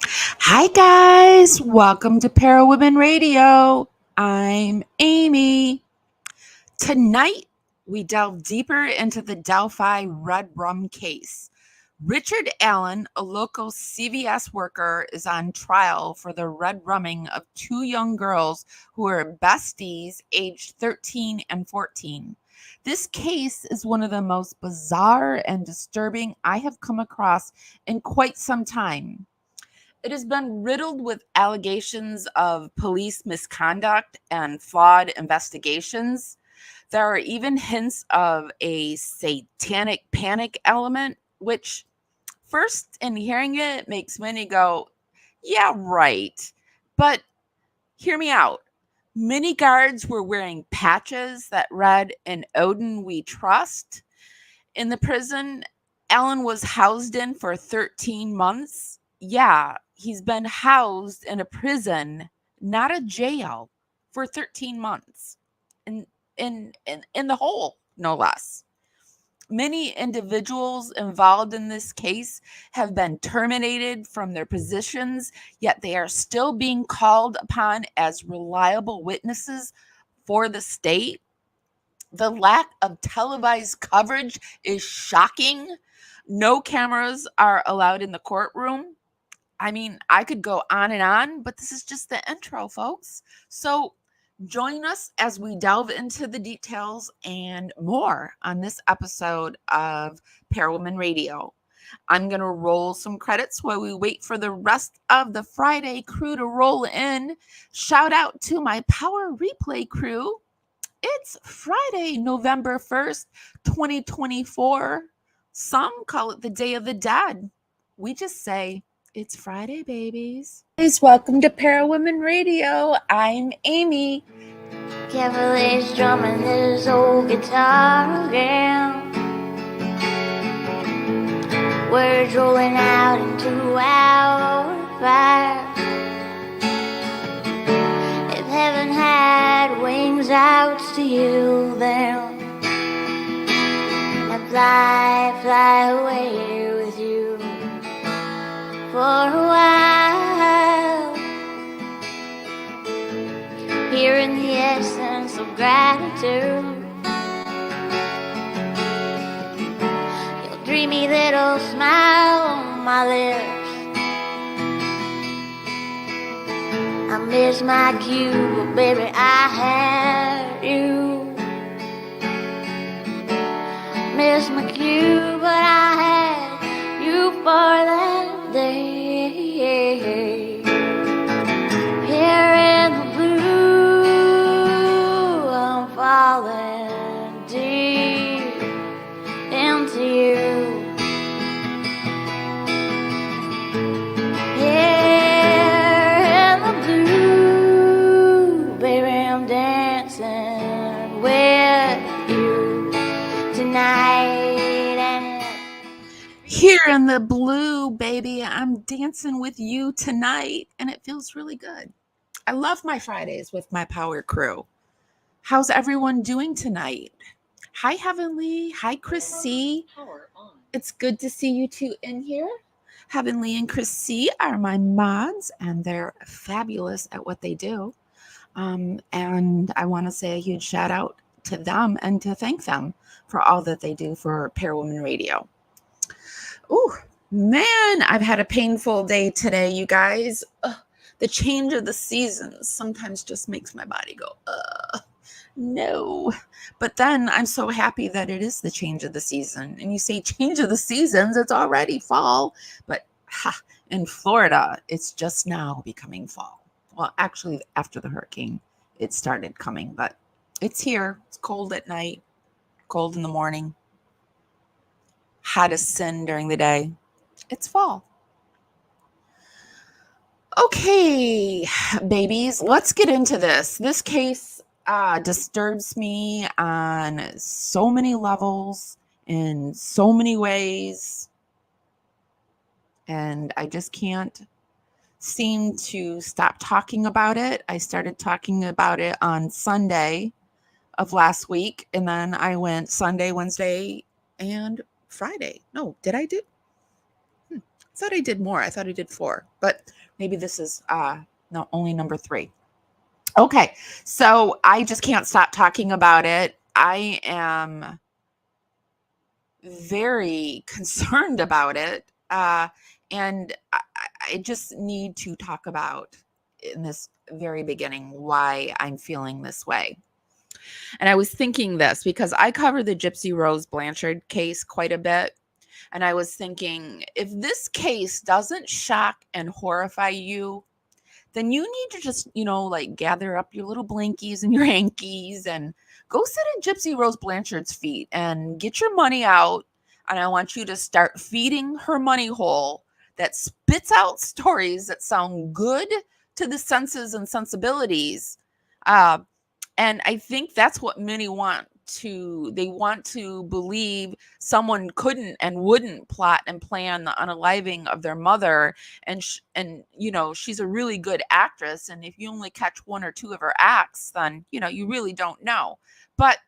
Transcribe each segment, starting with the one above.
Hi, guys. Welcome to Parawomenradio. I'm Amy. Tonight, we delve deeper into the Delphi red rum case. Richard Allen, a local CVS worker, is on trial for the red rumming of two young girls who were besties aged 13 and 14. This case is one of the most bizarre and disturbing I have come across in quite some time. It has been riddled with allegations of police misconduct and flawed investigations. There are even hints of a satanic panic element, which, first, in hearing it, makes many go, yeah, right. But hear me out. Many guards were wearing patches that read, "In Odin we trust." In the prison Allen was housed in for 13 months. Yeah, he's been housed in a prison, not a jail, for 13 months. In in the hole, no less. Many individuals involved in this case have been terminated from their positions, yet they are still being called upon as reliable witnesses for the state. The lack of televised coverage is shocking. No cameras are allowed in the courtroom. I mean, I could go on and on, but this is just the intro, folks. So join us as we delve into the details and more on this episode of Parawoman Radio. I'm going to roll some credits while we wait for the rest of the Friday crew to roll in. Shout out to my Power Replay crew. It's Friday, November 1st, 2024. Some call it the Day of the Dead. We just say, it's Friday, babies. Guys, welcome to Parawomen Radio. I'm Amy. Cavalier's drumming his old guitar again. Words rolling out into our fire. If heaven had wings, I would steal them and fly away with you for a while. Hearing the essence of gratitude, your dreamy little smile on my lips. I miss my cue, but baby, I had you. Miss my cue, but I had you for that day. Here in the blue, I'm falling deep into you. Here in the blue, baby, I'm dancing with you tonight, and it feels really good. I love my Fridays with my power crew. How's everyone doing tonight? Hi, Heavenly. Hi, Chris C. It's good to see you two in here. Heavenly and Chris C are my mods, and they're fabulous at what they do. And I want to say a huge shout out to them and to thank them for all that they do for Parawoman Radio. Oh, man, I've had a painful day today, you guys. The change of the seasons sometimes just makes my body go, no. But then I'm so happy that it is the change of the season. And you say change of the seasons, it's already fall. But in Florida, it's just now becoming fall. Well, actually, after the hurricane, it started coming, but it's here. It's cold at night, cold in the morning. Hot as sin during the day. It's fall. Okay, babies, let's get into this. This case disturbs me on so many levels, in so many ways, and I just can't seem to stop talking about it. I started talking about it on Sunday of last week, and then I went Sunday, Wednesday, and Friday. No, did I do? thought I did more. I thought I did 4, but maybe this is no, only number 3. Okay, so I just can't stop talking about it. I am very concerned about it, and I just need to talk about in this very beginning why I'm feeling this way. And I was thinking this because I cover the Gypsy Rose Blanchard case quite a bit. And I was thinking, if this case doesn't shock and horrify you, then you need to just, like gather up your little blankies and your hankies and go sit at Gypsy Rose Blanchard's feet and get your money out. And I want you to start feeding her money hole that spits out stories that sound good to the senses and sensibilities. And I think that's what many want to. They want to believe someone couldn't and wouldn't plot and plan the unaliving of their mother. And she's a really good actress. And if you only catch 1 or 2 of her acts, then, you really don't know. But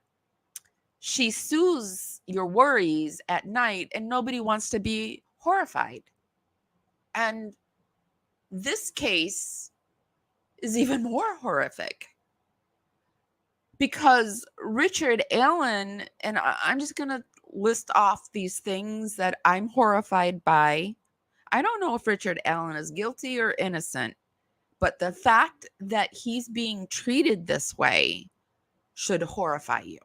she soothes your worries at night and nobody wants to be horrified. And this case is even more horrific. Because Richard Allen, and I'm just going to list off these things that I'm horrified by. I don't know if Richard Allen is guilty or innocent, but the fact that he's being treated this way should horrify you.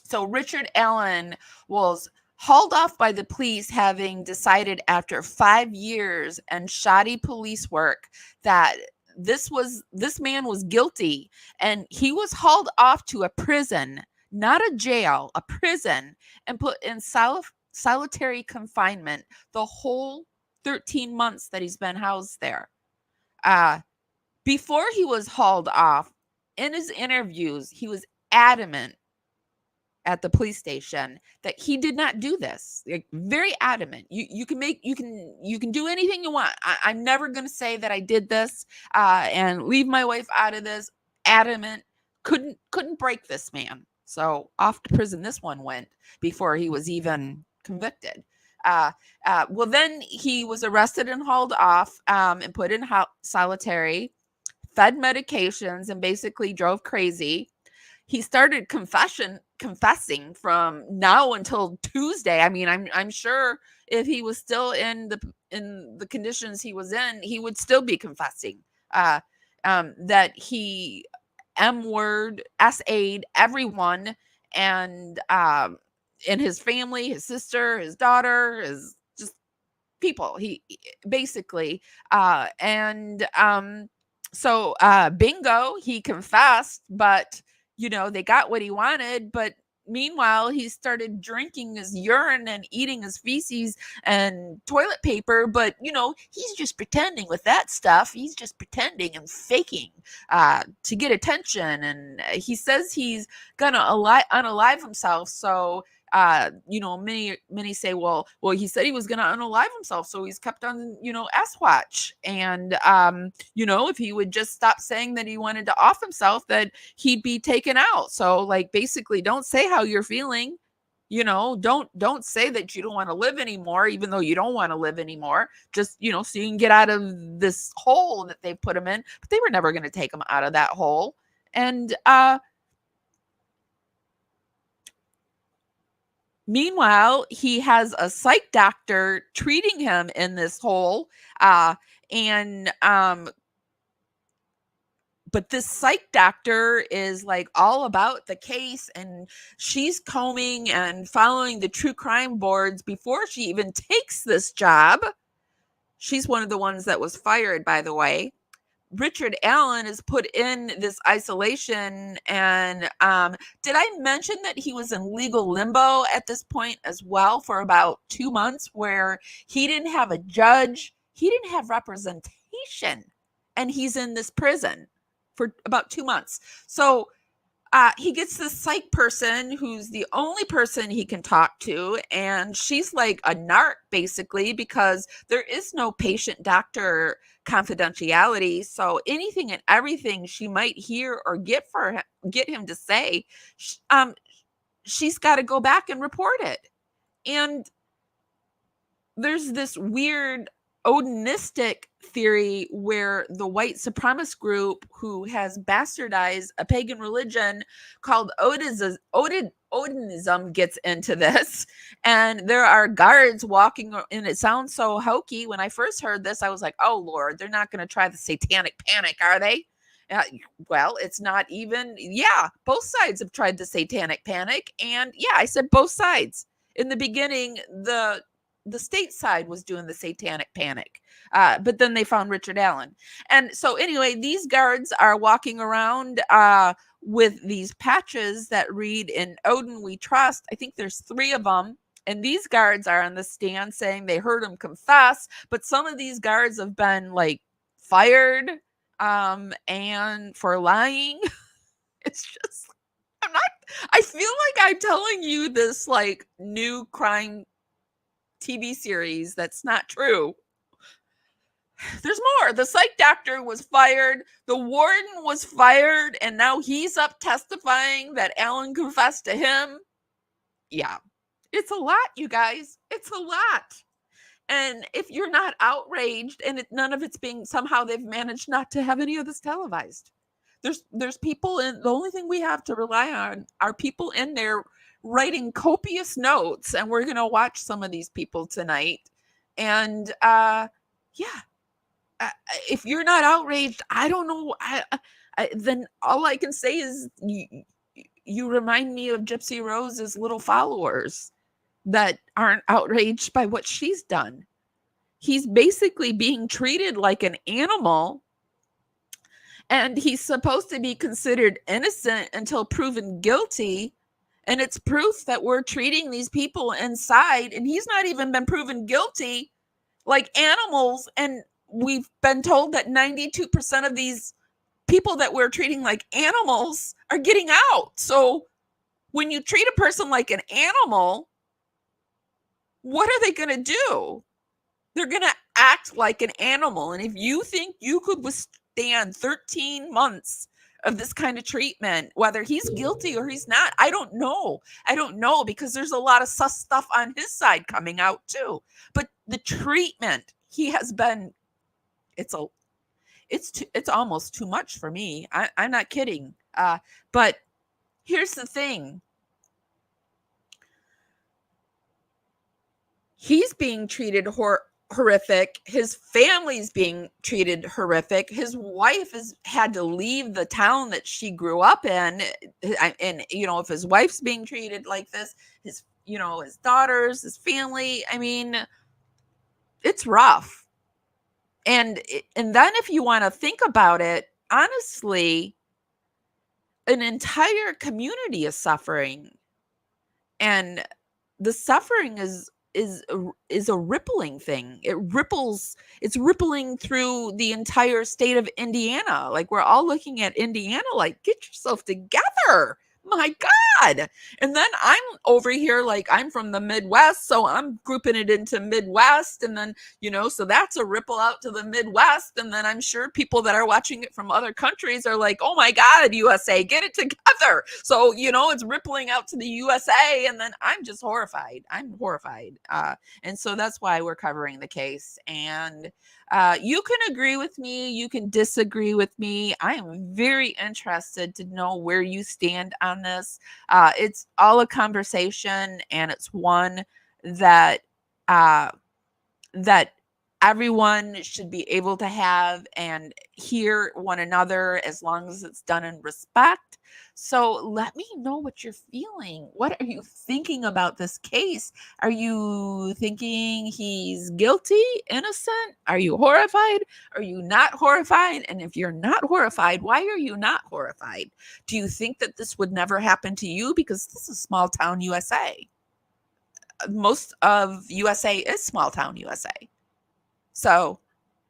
So Richard Allen was hauled off by the police, having decided after 5 years and shoddy police work that this man was guilty, and he was hauled off to a prison, not a jail, a prison, and put in solitary confinement the whole 13 months that he's been housed there. Before he was hauled off, in his interviews, he was adamant at the police station that he did not do this. Like, very adamant. You can do anything you want. I'm never going to say that I did this and leave my wife out of this. Adamant. Couldn't break this man. So off to prison this one went before he was even convicted. Well, then he was arrested and hauled off and put in solitary, fed medications, and basically drove crazy. He started confessing from now until Tuesday. I mean, I'm sure if he was still in the conditions he was in, he would still be confessing that he M-word, S-a'd everyone, and his family, his sister, his daughter, his just people. He basically so bingo, he confessed, but they got what he wanted. But meanwhile, he started drinking his urine and eating his feces and toilet paper. But, he's just pretending with that stuff. He's just pretending and faking to get attention. And he says he's going to unalive himself. So, many say, well, he said he was going to unalive himself. So he's kept on, S-Watch. And, if he would just stop saying that he wanted to off himself, that he'd be taken out. So, like, basically, don't say how you're feeling. Don't say that you don't want to live anymore, even though you don't want to live anymore. Just, so you can get out of this hole that they put him in. But they were never going to take him out of that hole. And, meanwhile, he has a psych doctor treating him in this hole. But this psych doctor is like all about the case, and she's combing and following the true crime boards before she even takes this job. She's one of the ones that was fired, by the way. Richard Allen is put in this isolation. And did I mention that he was in legal limbo at this point as well for about 2 months, where he didn't have a judge, he didn't have representation, and he's in this prison for about 2 months. So he gets this psych person who's the only person he can talk to, and she's like a narc, basically, because there is no patient-doctor confidentiality. So anything and everything she might hear or get him to say, she's got to go back and report it. And there's this weird Odinistic theory where the white supremacist group who has bastardized a pagan religion called Odinism gets into this. And there are guards walking, and it sounds so hokey. When I first heard this, I was like, oh, Lord, they're not going to try the satanic panic, are they? Well, it's not even, both sides have tried the satanic panic. And I said both sides. In the beginning, the state side was doing the satanic panic. But then they found Richard Allen. And so anyway, these guards are walking around with these patches that read, "In Odin we trust." I think there's 3 of them. And these guards are on the stand saying they heard him confess. But some of these guards have been like fired and for lying. It's just, I feel like I'm telling you this like new crime TV series that's not true. There's more. The psych doctor was fired. The warden was fired. And now he's up testifying that Alan confessed to him. Yeah, it's a lot, you guys. It's a lot. And if you're not outraged, and none of it's being, somehow they've managed not to have any of this televised. There's people in, the only thing we have to rely on are people in there writing copious notes, and we're going to watch some of these people tonight. And if you're not outraged, I don't know. Then all I can say is you remind me of Gypsy Rose's little followers that aren't outraged by what she's done. He's basically being treated like an animal, and he's supposed to be considered innocent until proven guilty. And it's proof that we're treating these people inside, and he's not even been proven guilty, like animals. And we've been told that 92% of these people that we're treating like animals are getting out. So when you treat a person like an animal, what are they going to do? They're going to act like an animal. And if you think you could withstand 13 months of this kind of treatment, whether he's guilty or he's not, I don't know. I don't know, because there's a lot of sus stuff on his side coming out too. But the treatment he has been, it's almost too much for me. I'm not kidding. But here's the thing. He's being treated horrific. His family's being treated horrific. His wife has had to leave the town that she grew up in. And, if his wife's being treated like this, his daughters, his family, I mean, it's rough. And then if you want to think about it, honestly, an entire community is suffering. And the suffering is a rippling thing. It's rippling through the entire state of Indiana. Like, we're all looking at Indiana like, get yourself together. My God. And then I'm over here, like, I'm from the Midwest, so I'm grouping it into Midwest. And then, so that's a ripple out to the Midwest. And then I'm sure people that are watching it from other countries are like, oh my God, USA, get it together. So, it's rippling out to the USA. And then I'm just horrified. I'm horrified. And so that's why we're covering the case. And you can agree with me. You can disagree with me. I am very interested to know where you stand on this. It's all a conversation, and it's one that that everyone should be able to have and hear one another, as long as it's done in respect. So let me know what you're feeling. What are you thinking about this case? Are you thinking he's guilty, innocent? Are you horrified? Are you not horrified? And if you're not horrified, why are you not horrified? Do you think that this would never happen to you? Because this is small town USA. Most of USA is small town USA. So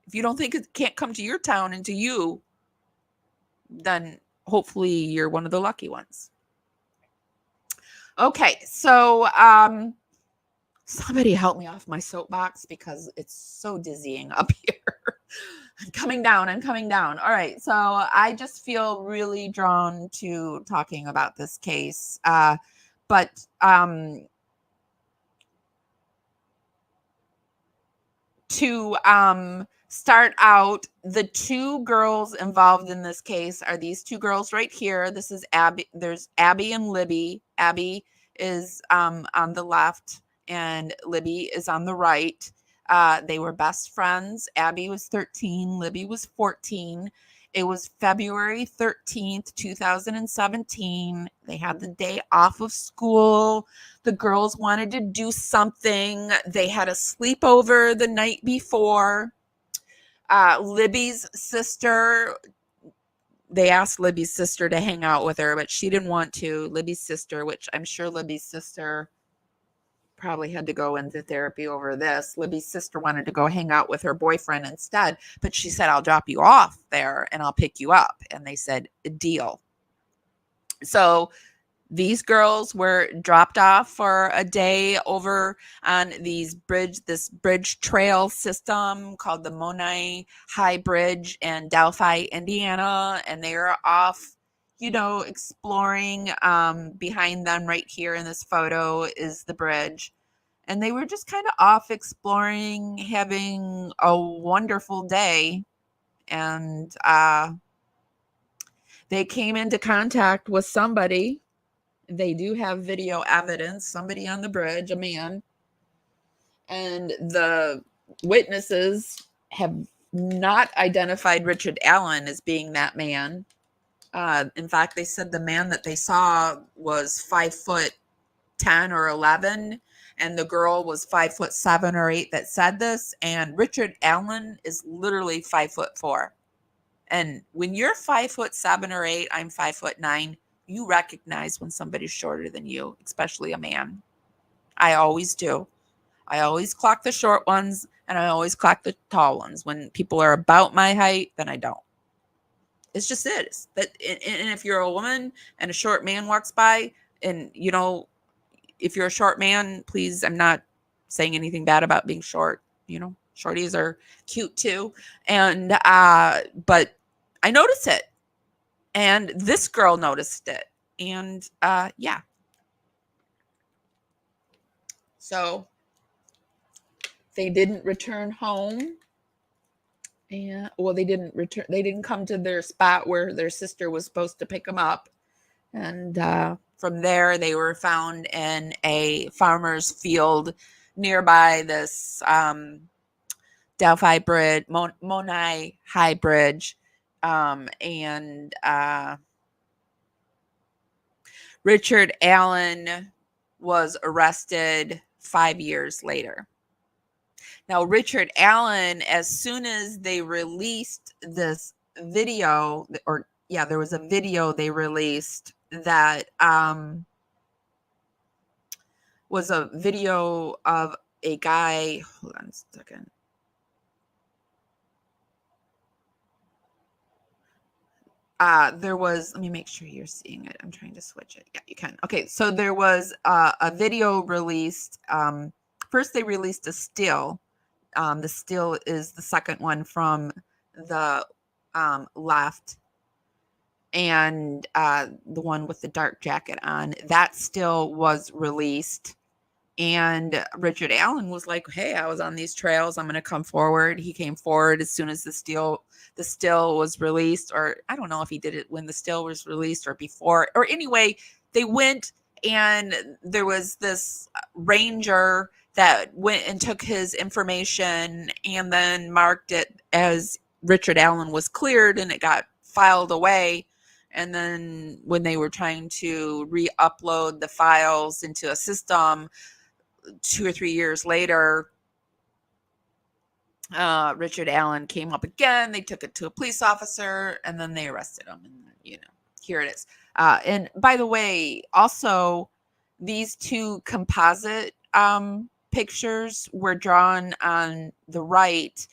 if you don't think it can't come to your town and to you, then hopefully you're one of the lucky ones. Okay, so somebody help me off my soapbox, because it's so dizzying up here. I'm coming down. All right, so I just feel really drawn to talking about this case. But to start out, the two girls involved in this case are these two girls right here. This is Abby. There's Abby and Libby. Abby is on the left and Libby is on the right. They were best friends. Abby was 13. Libby was 14. It was February 13th, 2017. They had the day off of school. The girls wanted to do something. They had a sleepover the night before. Libby's sister, they asked Libby's sister to hang out with her, but she didn't want to. Libby's sister, which I'm sure Libby's sister probably had to go into therapy over this. Libby's sister wanted to go hang out with her boyfriend instead, but she said, I'll drop you off there and I'll pick you up. And they said, deal. So these girls were dropped off for a day over on this bridge trail system called the Monai High Bridge in Delphi, Indiana. And they were off, exploring. Behind them right here in this photo is the bridge. And they were just kind of off exploring, having a wonderful day. And they came into contact with somebody. They do have video evidence, somebody on the bridge, a man. And the witnesses have not identified Richard Allen as being that man. In fact, they said the man that they saw was 5'10" or 11, and the girl was 5'7" or 8 that said this. And Richard Allen is literally 5'4". And when you're 5'7" or 8, I'm 5'9". You recognize when somebody's shorter than you, especially a man. I always do. I always clock the short ones and I always clock the tall ones. When people are about my height, then I don't. It's just it. And if you're a woman and a short man walks by, and if you're a short man, please, I'm not saying anything bad about being short. Shorties are cute too. And but I notice it. And this girl noticed it. And yeah. So they didn't return home. And they didn't come to their spot where their sister was supposed to pick them up. And from there, they were found in a farmer's field nearby this Delphi Bridge, Monai High Bridge. And Richard Allen was arrested 5 years later. Now, Richard Allen, as soon as they released this video, there was a video they released that was a video of a guy. Hold on a second. Let me make sure you're seeing it. I'm trying to switch it. Yeah, you can. Okay, so there was a video released. First, they released a still. The still is the second one from the left. And the one with the dark jacket on. That still was released. And Richard Allen was like, hey, I was on these trails. I'm going to come forward. He came forward as soon as the still was released, or I don't know if he did it when the still was released or before, or anyway, they went, and there was this ranger that went and took his information and then marked it as Richard Allen was cleared, and it got filed away. And then when they were trying to re-upload the files into a system 2 or 3 years later, Richard Allen came up again. They took it to a police officer, and then they arrested him. And here it is. And by the way, also these two composite pictures were drawn on the right.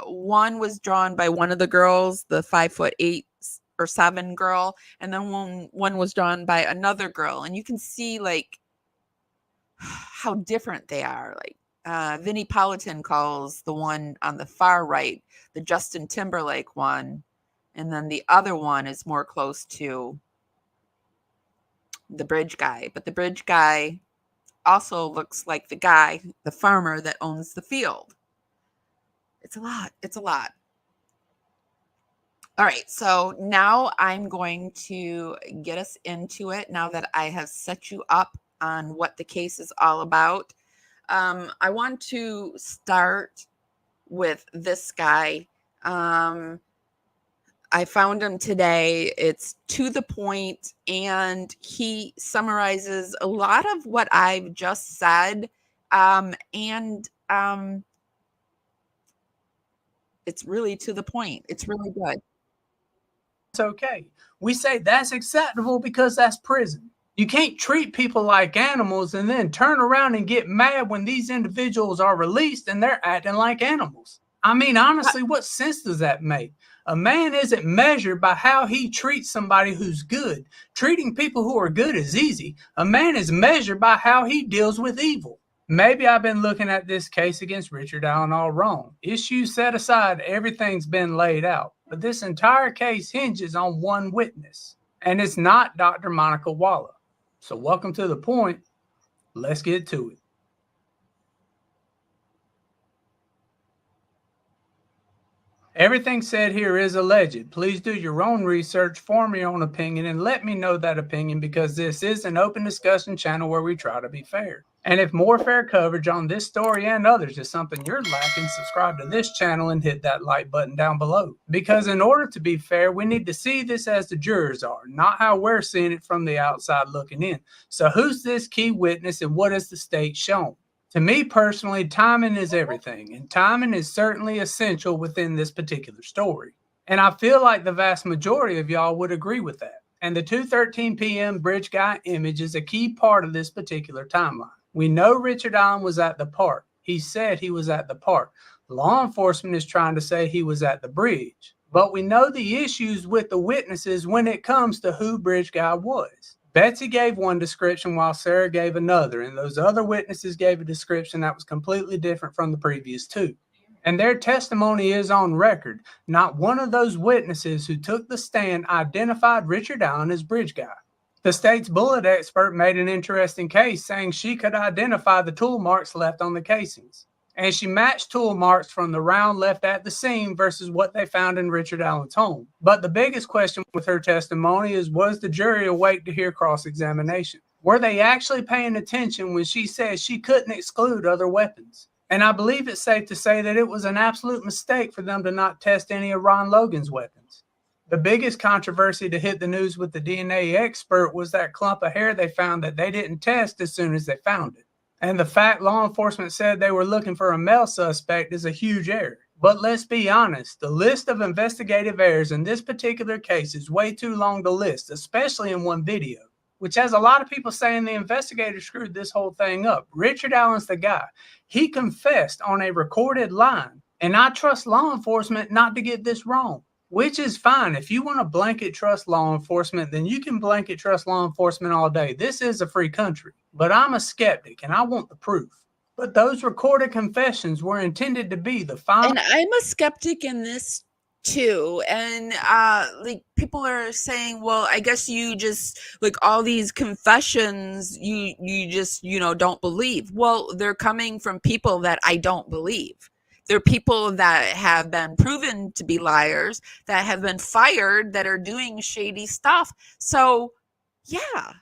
One was drawn by one of the girls, the 5'8" or 7 girl, and then one was drawn by another girl, and you can see like how different they are. Like Vinnie Politan calls the one on the far right the Justin Timberlake one, and then the other one is more close to the bridge guy. But the bridge guy also looks like the farmer that owns the field. It's a lot. It's a lot. All right, so now I'm going to get us into it now that I have set you up on what the case is all about. I want to start with this guy. I found him today. It's to the point, and he summarizes a lot of what I've just said. It's really to the point. It's really good. It's okay. We say that's acceptable because that's prison. You can't treat people like animals and then turn around and get mad when these individuals are released and they're acting like animals. I mean, honestly, what sense does that make? A man isn't measured by how he treats somebody who's good. Treating people who are good is easy. A man is measured by how he deals with evil. Maybe I've been looking at this case against Richard Allen all wrong. Issues set aside, everything's been laid out. But this entire case hinges on one witness, and it's not Dr. Monica Walla. So welcome to the point. Let's get to it. Everything said here is alleged. Please do your own research, form your own opinion, and let me know that opinion, because this is an open discussion channel where we try to be fair. And if more fair coverage on this story and others is something you're lacking, subscribe to this channel and hit that like button down below. Because in order to be fair, we need to see this as the jurors are, not how we're seeing it from the outside looking in. So who's this key witness and what has the state shown? To me personally, timing is everything, and timing is certainly essential within this particular story. And I feel like the vast majority of y'all would agree with that. And the 2:13 p.m. Bridge Guy image is a key part of this particular timeline. We know Richard Allen was at the park. He said he was at the park. Law enforcement is trying to say he was at the bridge. But we know the issues with the witnesses when it comes to who Bridge Guy was. Betsy gave one description while Sarah gave another, and those other witnesses gave a description that was completely different from the previous two. And their testimony is on record. Not one of those witnesses who took the stand identified Richard Allen as Bridge Guy. The state's bullet expert made an interesting case, saying she could identify the tool marks left on the casings. And she matched tool marks from the round left at the scene versus what they found in Richard Allen's home. But the biggest question with her testimony is, was the jury awake to hear cross-examination? Were they actually paying attention when she said she couldn't exclude other weapons? And I believe it's safe to say that it was an absolute mistake for them to not test any of Ron Logan's weapons. The biggest controversy to hit the news with the DNA expert was that clump of hair they found that they didn't test as soon as they found it. And the fact law enforcement said they were looking for a male suspect is a huge error. But let's be honest, the list of investigative errors in this particular case is way too long to list, especially in one video, which has a lot of people saying the investigators screwed this whole thing up. Richard Allen's the guy. He confessed on a recorded line, and I trust law enforcement not to get this wrong. Which is fine. If you want to blanket trust law enforcement, then you can blanket trust law enforcement all day. This is a free country. But I'm a skeptic, and I want the proof. But those recorded confessions were intended to be the final. And I'm a skeptic in this too. And like people are saying, well, I guess you just like all these confessions, you just, don't believe. Well, they're coming from people that I don't believe. They're people that have been proven to be liars, that have been fired, that are doing shady stuff. So, yeah,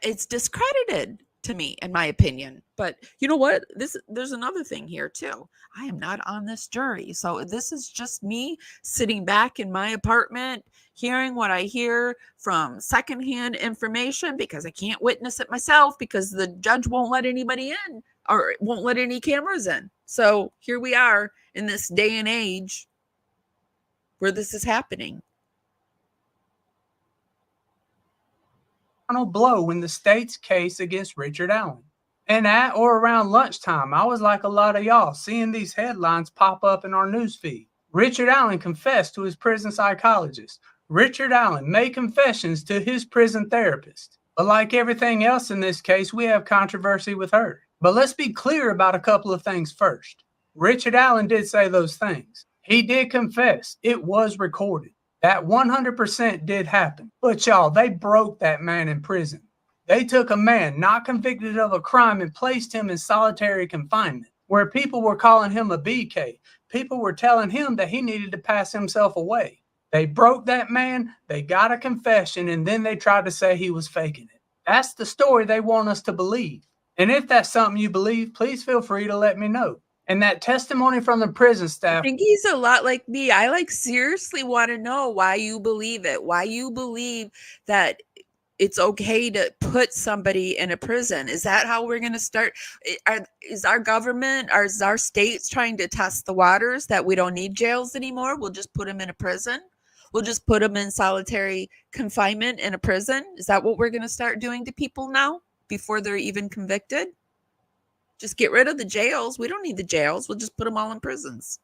it's discredited to me, in my opinion. But you know what? There's another thing here too. I am not on this jury. So this is just me sitting back in my apartment, hearing what I hear from secondhand information, because I can't witness it myself because the judge won't let anybody in or won't let any cameras in. So here we are in this day and age where this is happening. Final blow in the state's case against Richard Allen. And at or around lunchtime, I was like a lot of y'all, seeing these headlines pop up in our newsfeed. Richard Allen confessed to his prison psychologist. Richard Allen made confessions to his prison therapist. But like everything else in this case, we have controversy with her. But let's be clear about a couple of things first. Richard Allen did say those things. He did confess. It was recorded. That 100% did happen. But y'all, they broke that man in prison. They took a man not convicted of a crime and placed him in solitary confinement, where people were calling him a BK. people were telling him that he needed to pass himself away. They broke that man, they got a confession, and then they tried to say he was faking it. That's the story they want us to believe. And if that's something you believe, please feel free to let me know. And that testimony from the prison staff. I think he's a lot like me. I seriously want to know why you believe it. Why you believe that it's okay to put somebody in a prison. Is that how we're going to start? Is our government, is our states trying to test the waters that we don't need jails anymore? We'll just put them in a prison. We'll just put them in solitary confinement in a prison. Is that what we're going to start doing to people now before they're even convicted? Just get rid of the jails. We don't need the jails. We'll just put them all in prisons.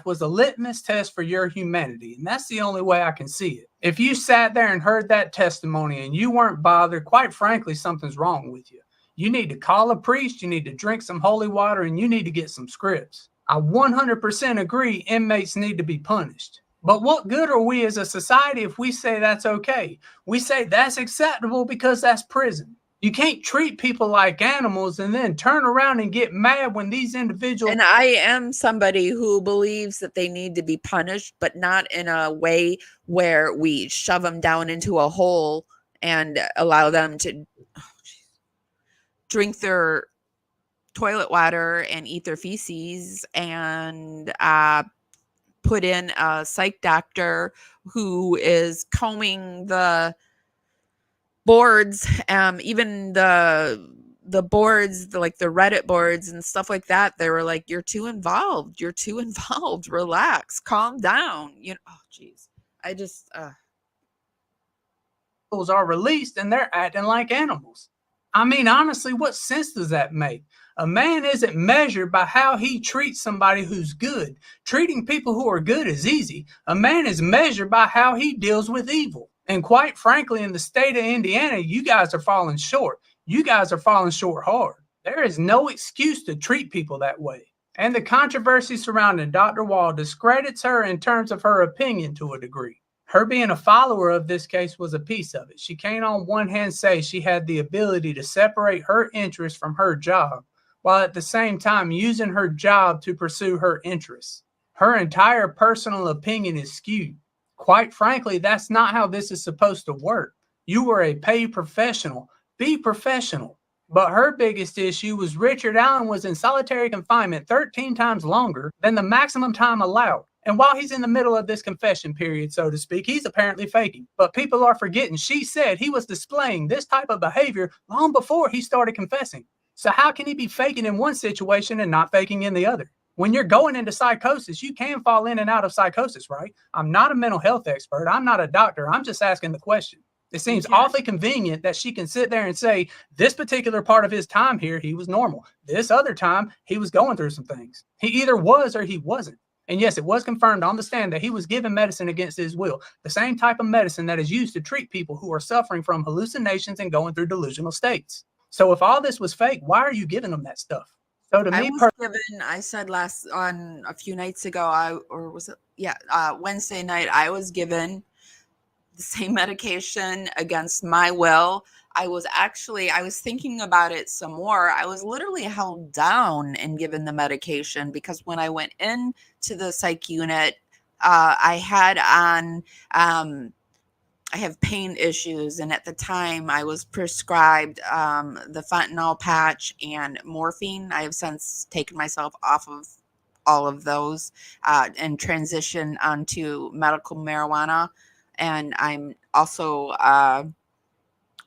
Was a litmus test for your humanity, and that's the only way I can see it. If you sat there and heard that testimony and you weren't bothered, quite frankly, something's wrong with you. You need to call a priest, you need to drink some holy water, and you need to get some scripts. I 100% agree inmates need to be punished. But what good are we as a society if we say that's okay? We say that's acceptable because that's prison. You can't treat people like animals and then turn around and get mad when these individuals... And I am somebody who believes that they need to be punished, but not in a way where we shove them down into a hole and allow them to drink their toilet water and eat their feces and put in a psych doctor who is combing the boards, even the boards, like the Reddit boards and stuff like that. They were like, you're too involved, relax, calm down, oh geez. I just are released and they're acting like animals. I mean, honestly, what sense does that make? A man isn't measured by how he treats somebody who's good. Treating people who are good is easy. A man is measured by how he deals with evil. And quite frankly, in the state of Indiana, you guys are falling short. You guys are falling short hard. There is no excuse to treat people that way. And the controversy surrounding Dr. Wall discredits her in terms of her opinion to a degree. Her being a follower of this case was a piece of it. She can't on one hand say she had the ability to separate her interests from her job, while at the same time using her job to pursue her interests. Her entire personal opinion is skewed. Quite frankly, that's not how this is supposed to work. You were a paid professional. Be professional. But her biggest issue was Richard Allen was in solitary confinement 13 times longer than the maximum time allowed. And while he's in the middle of this confession period, so to speak, he's apparently faking. But people are forgetting she said he was displaying this type of behavior long before he started confessing. So how can he be faking in one situation and not faking in the other? When you're going into psychosis, you can fall in and out of psychosis, right? I'm not a mental health expert. I'm not a doctor. I'm just asking the question. It seems awfully convenient that she can sit there and say, this particular part of his time here, he was normal. This other time, he was going through some things. He either was or he wasn't. And yes, it was confirmed on the stand that he was given medicine against his will, the same type of medicine that is used to treat people who are suffering from hallucinations and going through delusional states. So if all this was fake, why are you giving them that stuff? So to me, I said a few nights ago, Wednesday night, I was given the same medication against my will. I was thinking about it some more. I was literally held down and given the medication because when I went into the psych unit, I have pain issues. And at the time I was prescribed the fentanyl patch and morphine. I have since taken myself off of all of those and transitioned onto medical marijuana. And I'm also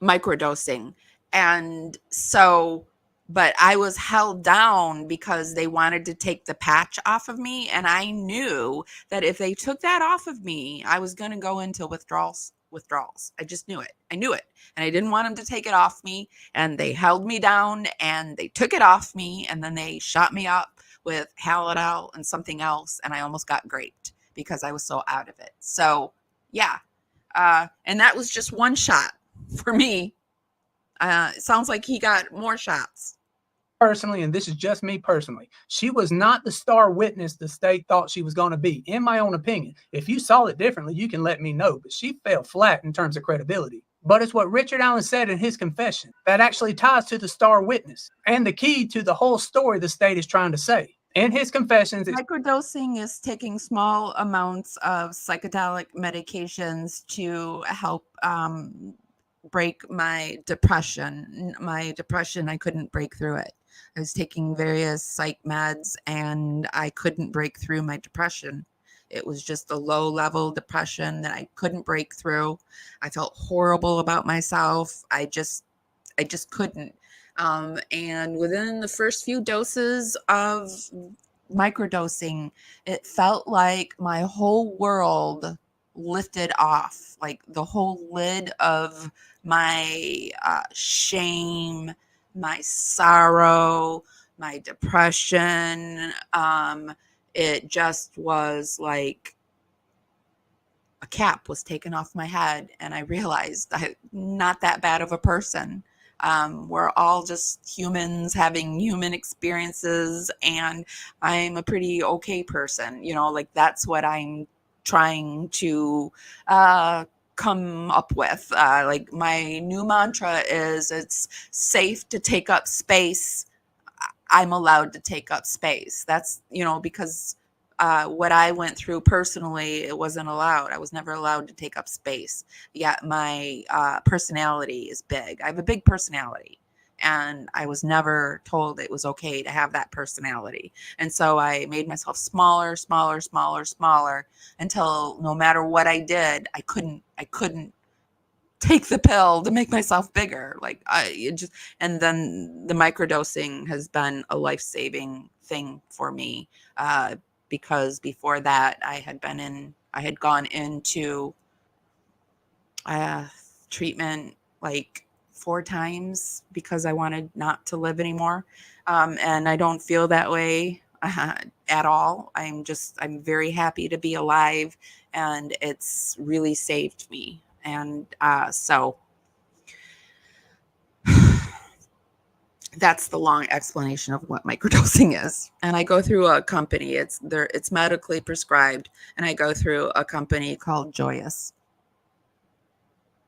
microdosing. And so, but I was held down because they wanted to take the patch off of me. And I knew that if they took that off of me, I was going to go into withdrawals. I just knew it. And I didn't want them to take it off me. And they held me down and they took it off me. And then they shot me up with Halidol and something else. And I almost got raped because I was so out of it. So yeah. And that was just one shot for me. It sounds like he got more shots. Personally, and this is just me personally, she was not the star witness the state thought she was going to be, in my own opinion. If you saw it differently, you can let me know, but she fell flat in terms of credibility. But it's what Richard Allen said in his confession that actually ties to the star witness and the key to the whole story the state is trying to say. In his confessions, Microdosing is taking small amounts of psychedelic medications to help break my depression. My depression, I couldn't break through it. I was taking various psych meds and I couldn't break through my depression. It was just a low level depression that I couldn't break through. I felt horrible about myself. I just couldn't. And within the first few doses of microdosing, it felt like my whole world lifted off, like the whole lid of my shame, my sorrow, my depression. It just was like a cap was taken off my head, and I realized I'm not that bad of a person. We're all just humans having human experiences, and I'm a pretty okay person. Like that's what I'm trying to come up with. Like my new mantra is it's safe to take up space. I'm allowed to take up space. That's, because what I went through personally, it wasn't allowed. I was never allowed to take up space. Yet my personality is big. I have a big personality, and I was never told it was okay to have that personality. And so I made myself smaller, smaller, smaller, smaller, until no matter what I did, I couldn't take the pill to make myself bigger. And then the microdosing has been a life-saving thing for me. Because before that I had gone into treatment like 4 times because I wanted not to live anymore. And I don't feel that way at all. I'm very happy to be alive, and it's really saved me. And so that's the long explanation of what microdosing is. And I go through a company. It's medically prescribed, and I go through a company called Joyous.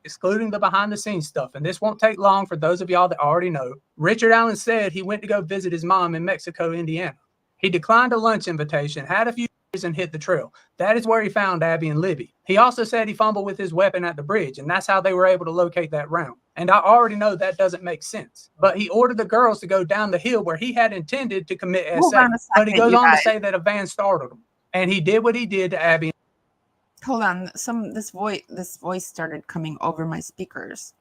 excluding the behind the scenes stuff, and this won't take long for those of y'all that already know, Richard Allen said he went to go visit his mom in Mexico, Indiana. He declined a lunch invitation, had a few beers, and hit the trail. That is where he found Abby and Libby. He also said he fumbled with his weapon at the bridge, and that's how they were able to locate that round. And I already know that doesn't make sense. But he ordered the girls to go down the hill where he had intended to commit SA. But he goes on to say that a van startled him. And he did what he did to Abby. Hold on. This voice started coming over my speakers.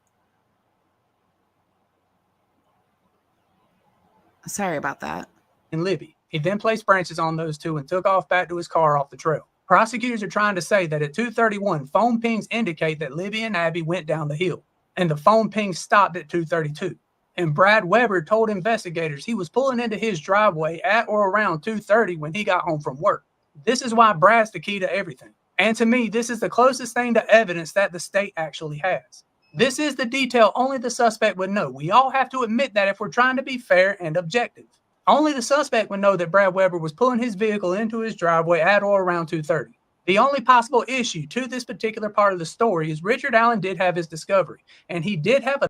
Sorry about that. And Libby. He then placed branches on those two and took off back to his car off the trail. Prosecutors are trying to say that at 2:31, phone pings indicate that Libby and Abby went down the hill, and the phone pings stopped at 2:32. And Brad Weber told investigators he was pulling into his driveway at or around 2:30 when he got home from work. This is why Brad's the key to everything. And to me, this is the closest thing to evidence that the state actually has. This is the detail only the suspect would know. We all have to admit that if we're trying to be fair and objective. Only the suspect would know that Brad Weber was pulling his vehicle into his driveway at or around 2:30. The only possible issue to this particular part of the story is Richard Allen did have his discovery, and he did have a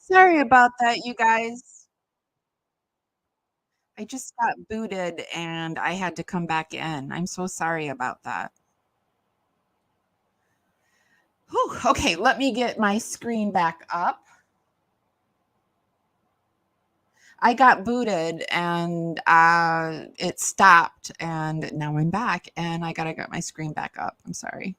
Sorry about that, you guys. I just got booted and I had to come back in. I'm so sorry about that. Whew, okay, let me get my screen back up. I got booted and it stopped, and now I'm back, and I gotta get my screen back up. I'm sorry.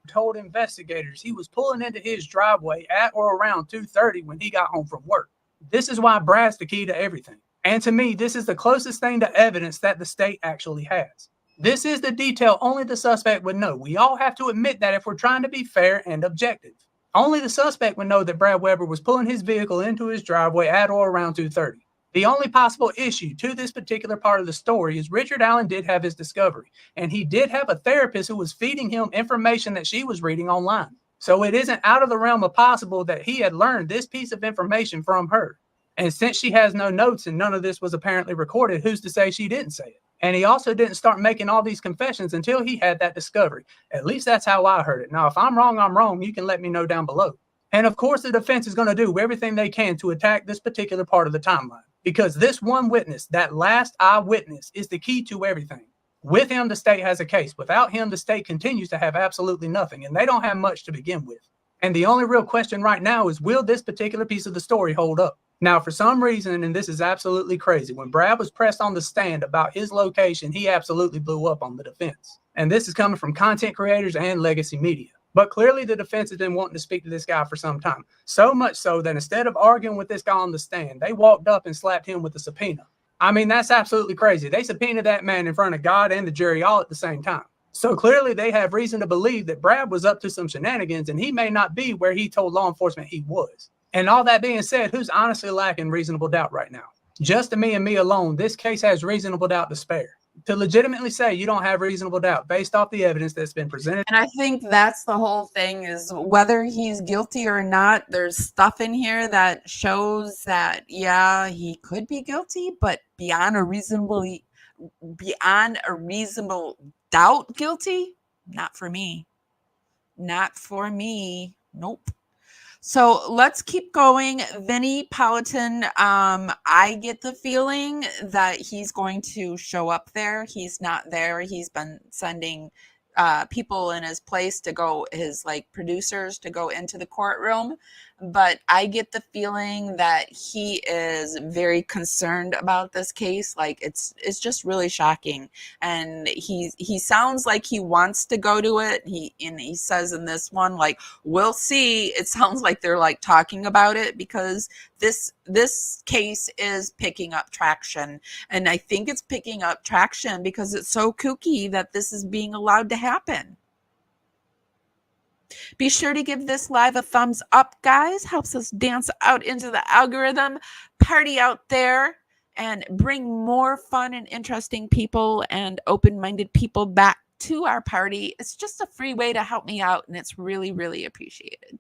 told investigators he was pulling into his driveway at or around 2:30 when he got home from work. This is why Brad's the key to everything. And to me, this is the closest thing to evidence that the state actually has. This is the detail only the suspect would know. We all have to admit that if we're trying to be fair and objective. Only the suspect would know that Brad Weber was pulling his vehicle into his driveway at or around 2:30. The only possible issue to this particular part of the story is Richard Allen did have his discovery, and he did have a therapist who was feeding him information that she was reading online. So it isn't out of the realm of possible that he had learned this piece of information from her. And since she has no notes and none of this was apparently recorded, who's to say she didn't say it? And he also didn't start making all these confessions until he had that discovery. At least that's how I heard it. Now, if I'm wrong, I'm wrong. You can let me know down below. And of course, the defense is going to do everything they can to attack this particular part of the timeline, because this one witness, that last eyewitness, is the key to everything. With him, the state has a case. Without him, the state continues to have absolutely nothing, and they don't have much to begin with. And the only real question right now is, will this particular piece of the story hold up? Now, for some reason, and this is absolutely crazy, when Brad was pressed on the stand about his location, he absolutely blew up on the defense. And this is coming from content creators and legacy media. But clearly the defense has been wanting to speak to this guy for some time. So much so that instead of arguing with this guy on the stand, they walked up and slapped him with a subpoena. I mean, that's absolutely crazy. They subpoenaed that man in front of God and the jury all at the same time. So clearly they have reason to believe that Brad was up to some shenanigans, and he may not be where he told law enforcement he was. And all that being said, who's honestly lacking reasonable doubt right now? Just to me and me alone, this case has reasonable doubt to spare. To legitimately say you don't have reasonable doubt based off the evidence that's been presented. And I think that's the whole thing, is whether he's guilty or not, there's stuff in here that shows that, yeah, he could be guilty, but beyond a reasonable doubt guilty, not for me. Not for me. Nope. So let's keep going. Vinnie Politan, I get the feeling that he's going to show up there. He's not there. He's been sending people in his place to go, his like producers to go into the courtroom. But I get the feeling that he is very concerned about this case. Like it's just really shocking. And he sounds like he wants to go to it. He says in this one, like, we'll see. It sounds like they're like talking about it, because this case is picking up traction. And I think it's picking up traction because it's so kooky that this is being allowed to happen. Be sure to give this live a thumbs up, guys. Helps us dance out into the algorithm, party out there, and bring more fun and interesting people and open-minded people back to our party. It's just a free way to help me out, and it's really, really appreciated.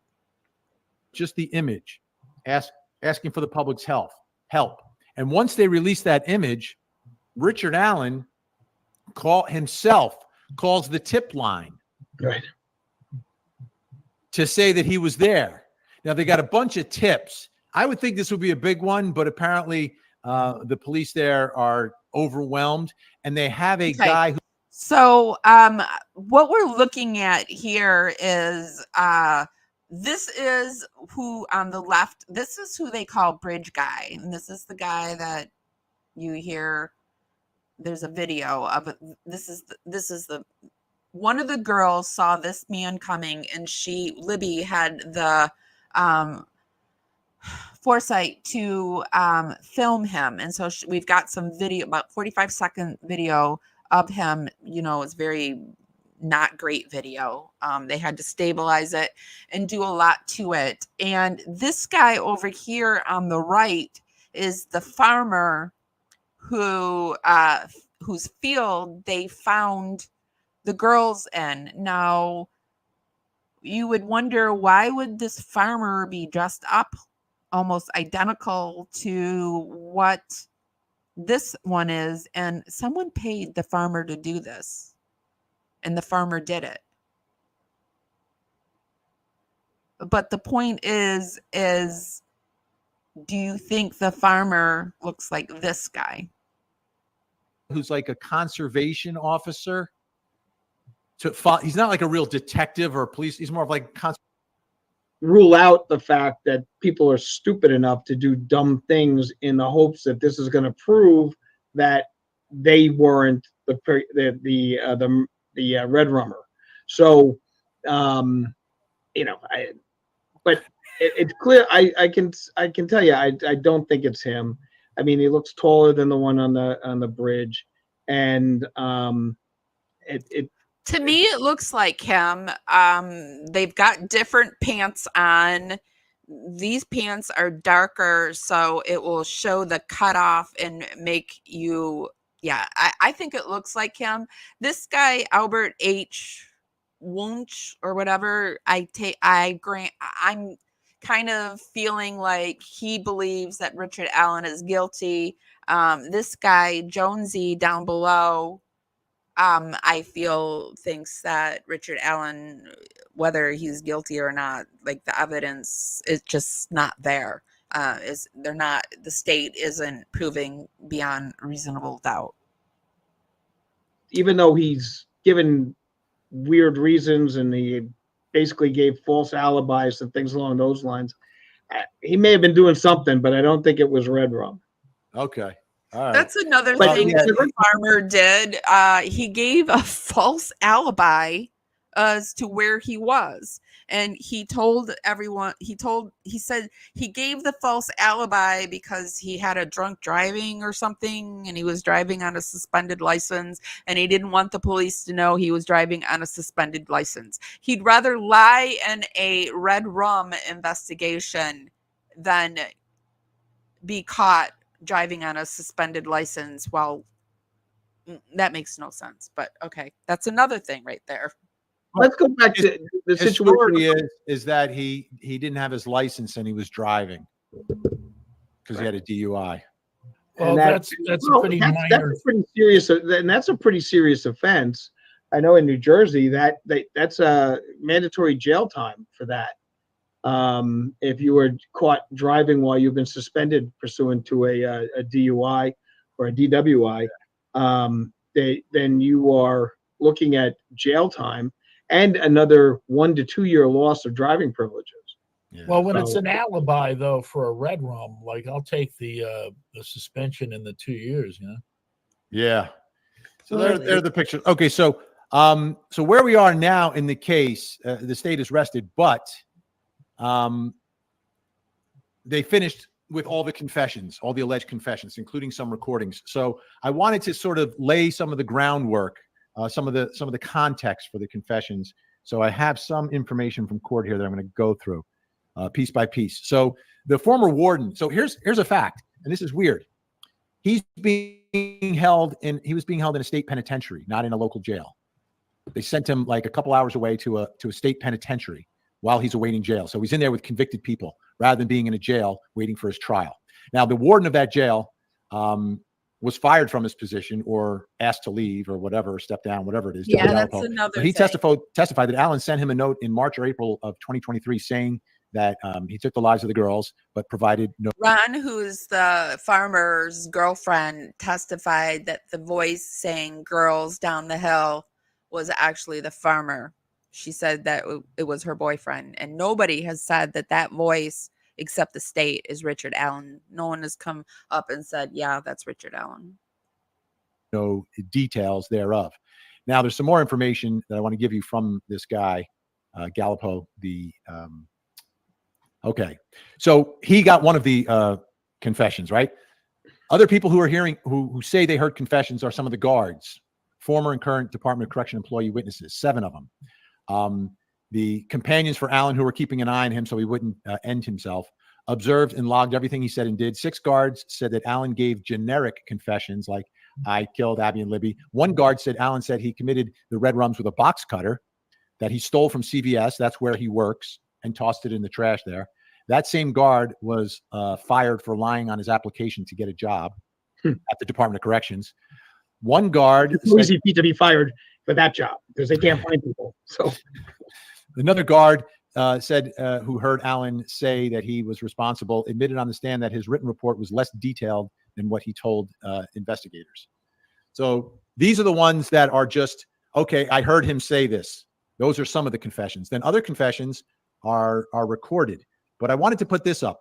Just the image, asking for the public's help. And once they release that image, Richard Allen calls the tip line. Right. To say that he was there. Now they got a bunch of tips. I would think this would be a big one, but apparently the police there are overwhelmed, and they have a guy who. So what we're looking at here is this is who on the left, this is who they call Bridge Guy. And this is the guy that you hear. There's a video of it. This is the one of the girls saw this man coming, and Libby had the foresight to film him. And so we've got some video, about 45-second video of him. You know, it's very not great video. They had to stabilize it and do a lot to it. And this guy over here on the right is the farmer whose field they found the girls in. Now, you would wonder, why would this farmer be dressed up almost identical to what this one is? And someone paid the farmer to do this, and the farmer did it. But the point is do you think the farmer looks like this guy? Who's like a conservation officer. He's not like a real detective or a police. He's more of like rule out the fact that people are stupid enough to do dumb things in the hopes that this is going to prove that they weren't the Red Rummer. So, but it's clear. I can tell you, I don't think it's him. I mean, he looks taller than the one on the bridge, and to me, it looks like him. They've got different pants on. these pants are darker, so it will show the cutoff and make you. Yeah, I think it looks like him. This guy, Albert H. Wunsch or whatever. I'm kind of feeling like he believes that Richard Allen is guilty. This guy, Jonesy, down below, I feel thinks that Richard Allen, whether he's guilty or not, like the evidence is just not there. The state isn't proving beyond reasonable doubt. Even though he's given weird reasons and he basically gave false alibis and things along those lines, he may have been doing something, but I don't think it was red rum. Okay. All right. That's another But thing yeah, that the farmer did. He gave a false alibi as to where he was. And he told everyone, he said he gave the false alibi because he had a drunk driving or something, and he was driving on a suspended license, and he didn't want the police to know he was driving on a suspended license. He'd rather lie in a red rum investigation than be caught driving on a suspended license. Well, that makes no sense, but okay, that's another thing right there. Let's go back to the His situation. story is that he didn't have his license and he was driving because he had a DUI. Well, that's a pretty minor. That's a pretty serious, and that's a pretty serious offense. I know in New Jersey that's a mandatory jail time for that. If you were caught driving while you've been suspended pursuant to a DUI or a DWI, then you are looking at jail time and another 1 to 2 year loss of driving privileges. Yeah. Well, when it's an alibi though for a red rum, like I'll take the suspension in the 2 years. You know. Yeah. So they're the pictures. Okay. So where we are now in the case, the state is rested, but they finished with all the confessions, all the alleged confessions, including some recordings. So I wanted to sort of lay some of the groundwork, some of the context for the confessions. So I have some information from court here that I'm going to go through piece by piece. So the former warden. So here's a fact, and this is weird. He was being held in a state penitentiary, not in a local jail. They sent him like a couple hours away to a state penitentiary while he's awaiting jail. So he's in there with convicted people rather than being in a jail waiting for his trial. Now, the warden of that jail was fired from his position or asked to leave or whatever, step down, whatever it is. Yeah, that's another But he thing. testified that Allen sent him a note in March or April of 2023 saying that he took the lives of the girls, but provided no. Ron, who's the farmer's girlfriend, testified that the voice saying girls down the hill was actually the farmer. She said that it was her boyfriend, and nobody has said that voice except the state is Richard Allen. No one has come up and said, yeah, that's Richard Allen. No details thereof. Now, there's some more information that I want to give you from this guy, Gallipo. Okay, so he got one of the confessions, right? Other people who are hearing, who say they heard confessions are some of the guards, former and current Department of Correction employee witnesses, 7 of them. The companions for Allen, who were keeping an eye on him so he wouldn't end himself, observed and logged everything he said and did. 6 guards said that Allen gave generic confessions like, I killed Abby and Libby. 1 guard said Allen said he committed the red rums with a box cutter that he stole from CVS. That's where he works, and tossed it in the trash there. That same guard was fired for lying on his application to get a job at the Department of Corrections. 1 guard It's easy to be fired for that job because they can't find people. So another guard said who heard Allen say that he was responsible, admitted on the stand that his written report was less detailed than what he told investigators. So these are the ones that are just, okay, I heard him say this. Those are some of the confessions. Then other confessions are recorded. But I wanted to put this up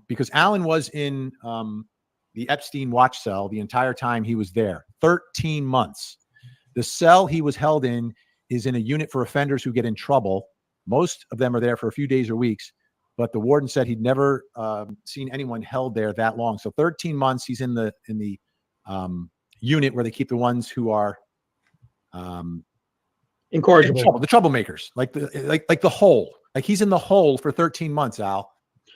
because Allen was in the Epstein watch cell the entire time he was there, 13 months. The cell he was held in is in a unit for offenders who get in trouble. Most of them are there for a few days or weeks, but the warden said he'd never seen anyone held there that long. So 13 months he's in the unit where they keep the ones who are incorrigible, the troublemakers, like the hole. Like he's in the hole for 13 months, Al.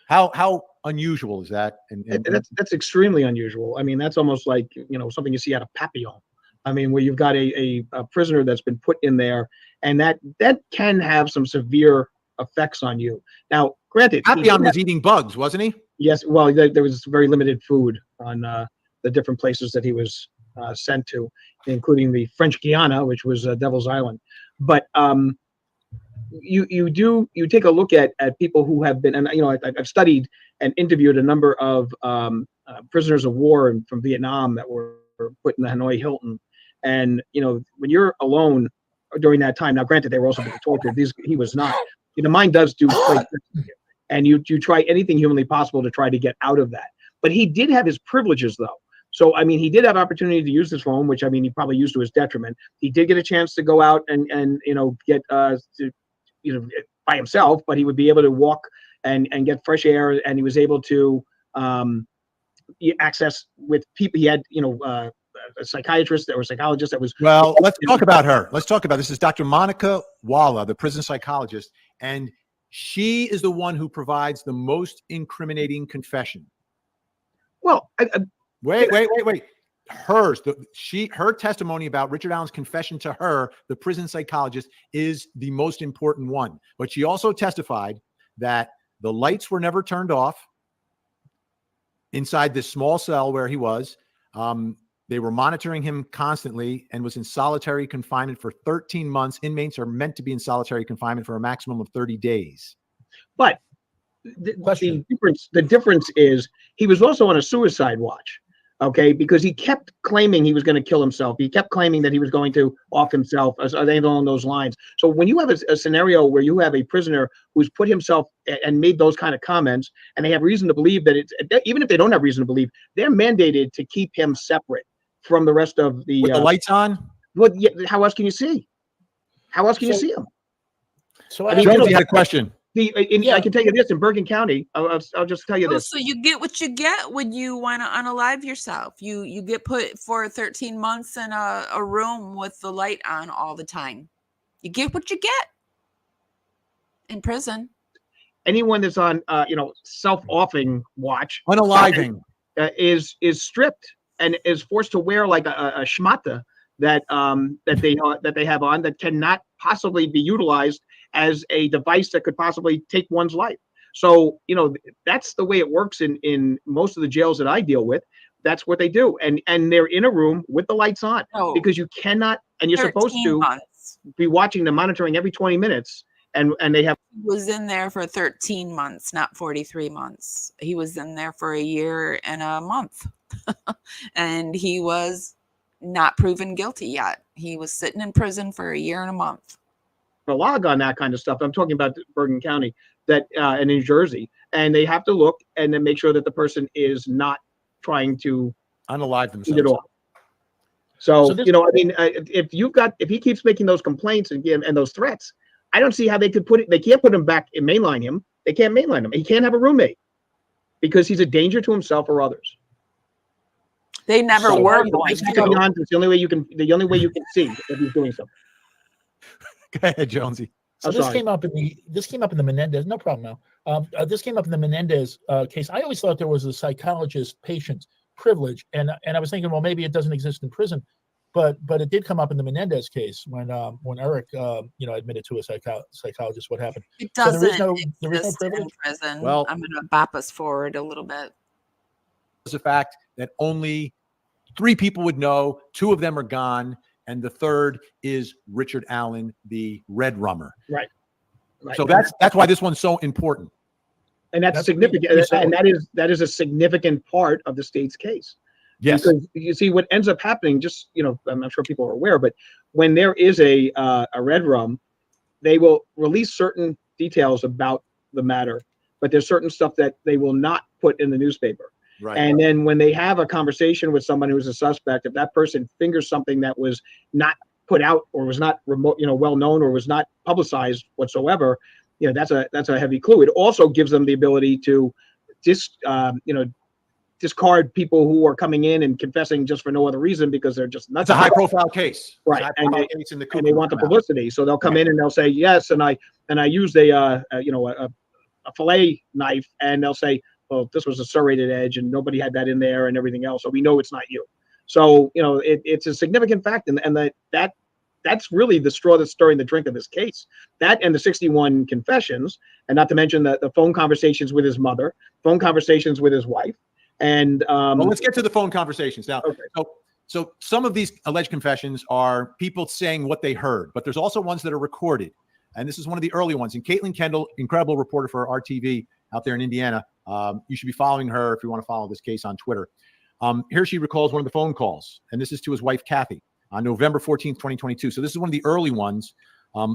How unusual is that? That's extremely unusual. I mean, that's almost like, something you see out of Papillon. I mean, where you've got a prisoner that's been put in there, and that can have some severe effects on you. Now, granted, Papillon was eating bugs, wasn't he? Yes. Well, there was very limited food on the different places that he was sent to, including the French Guiana, which was Devil's Island. But you take a look at people who have been, and I've studied and interviewed a number of prisoners of war from Vietnam that were put in the Hanoi Hilton, and when you're alone during that time. Now, granted, they were also being tortured. He was not. The mind does do quite, and you try anything humanly possible to try to get out of that. But he did have his privileges, though. So, I mean, he did have opportunity to use his phone, which, I mean, he probably used to his detriment. He did get a chance to go out and get by himself, but he would be able to walk and get fresh air, and he was able to access with people. He had, a psychiatrist or psychologist that was. Well, let's talk about her. Let's talk about this. Is Dr. Monica Walla, the prison psychologist, and she is the one who provides the most incriminating confession. Well, wait. Her testimony about Richard Allen's confession to her, the prison psychologist, is the most important one. But she also testified that the lights were never turned off inside this small cell where he was. They were monitoring him constantly and was in solitary confinement for 13 months. Inmates are meant to be in solitary confinement for a maximum of 30 days. But the difference is he was also on a suicide watch. Okay, because he kept claiming he was going to kill himself. He kept claiming that he was going to off himself, anything along those lines. So when you have a scenario where you have a prisoner who's put himself and made those kind of comments, and they have reason to believe that even if they don't have reason to believe, they're mandated to keep him separate from the rest of the. With the lights on? Well, yeah, how else can you see? How else can you see him? So I mean, Jonesy had a question. I can tell you this, in Bergen County, I'll just tell you this. So you get what you get when you want to unalive yourself. You get put for 13 months in a room with the light on all the time. You get what you get in prison. Anyone that's on self-offing watch, unaliving, is stripped and is forced to wear like a schmata that they have on that cannot possibly be utilized as a device that could possibly take one's life. So, that's the way it works in most of the jails that I deal with. That's what they do. And they're in a room with the lights on because you cannot, and you're supposed to be watching them, monitoring every 20 minutes. And they have. He was in there for 13 months, not 43 months. He was in there for a year and a month. And he was not proven guilty yet. He was sitting in prison for a year and a month. A log on that kind of stuff. I'm talking about Bergen County and New Jersey, and they have to look and then make sure that the person is not trying to unalive themselves. So if he keeps making those complaints and those threats, I don't see how they could they can't put him back and mainline him. They can't mainline him. He can't have a roommate because he's a danger to himself or others. They never were going to. It's the only way you can see if he's doing something. Go ahead, Jonesy. So this came up in the Menendez. No problem now. This came up in the Menendez case. I always thought there was a psychologist-patient privilege, and I was thinking, well, maybe it doesn't exist in prison, but it did come up in the Menendez case when Eric admitted to a psychologist what happened. It doesn't. So there is no privilege in prison. Well, I'm going to bop us forward a little bit. It's a fact that only 3 people would know. 2 of them are gone. And the third is Richard Allen, the Red Rummer. Right. So that's why this one's so important. And that's significant. And that is a significant part of the state's case. Yes. Because you see what ends up happening, I'm not sure people are aware, but when there is a Red Rum, they will release certain details about the matter, but there's certain stuff that they will not put in the newspaper. Right. And then when they have a conversation with someone who's a suspect, if that person fingers something that was not put out or was not well known or was not publicized whatsoever, that's a heavy clue. It also gives them the ability to discard people who are coming in and confessing just for no other reason because they're just nuts. It's a high-profile case. Right. And they want the publicity, so they'll come in and they'll say yes, and I used a fillet knife, and they'll say, well, this was a serrated edge, and nobody had that in there, and everything else, so we know it's not you. So it's a significant fact, and that's really the straw that's stirring the drink of this case. That and the 61 confessions, and not to mention the phone conversations with his mother, phone conversations with his wife, and well, let's get to the phone conversations now. Okay. So some of these alleged confessions are people saying what they heard, but there's also ones that are recorded. And this is one of the early ones. And Caitlin Kendall, incredible reporter for RTV out there in Indiana. You should be following her if you want to follow this case on Twitter. Here she recalls one of the phone calls, and this is to his wife, Kathy, on November 14th, 2022. So this is one of the early ones.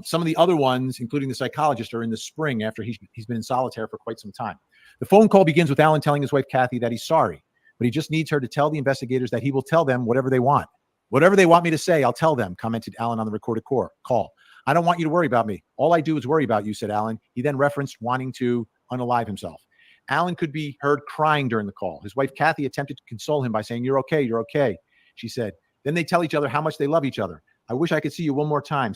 Some of the other ones, including the psychologist, are in the spring after he's been in solitaire for quite some time. The phone call begins with Alan telling his wife, Kathy, that he's sorry, but he just needs her to tell the investigators that he will tell them whatever they want. Whatever they want me to say, I'll tell them, commented Alan on the recorded call. I don't want you to worry about me. All I do is worry about you, said Alan. He then referenced wanting to unalive himself. Alan could be heard crying during the call. His wife, Kathy, attempted to console him by saying, you're okay, you're okay, she said. Then they tell each other how much they love each other. I wish I could see you one more time.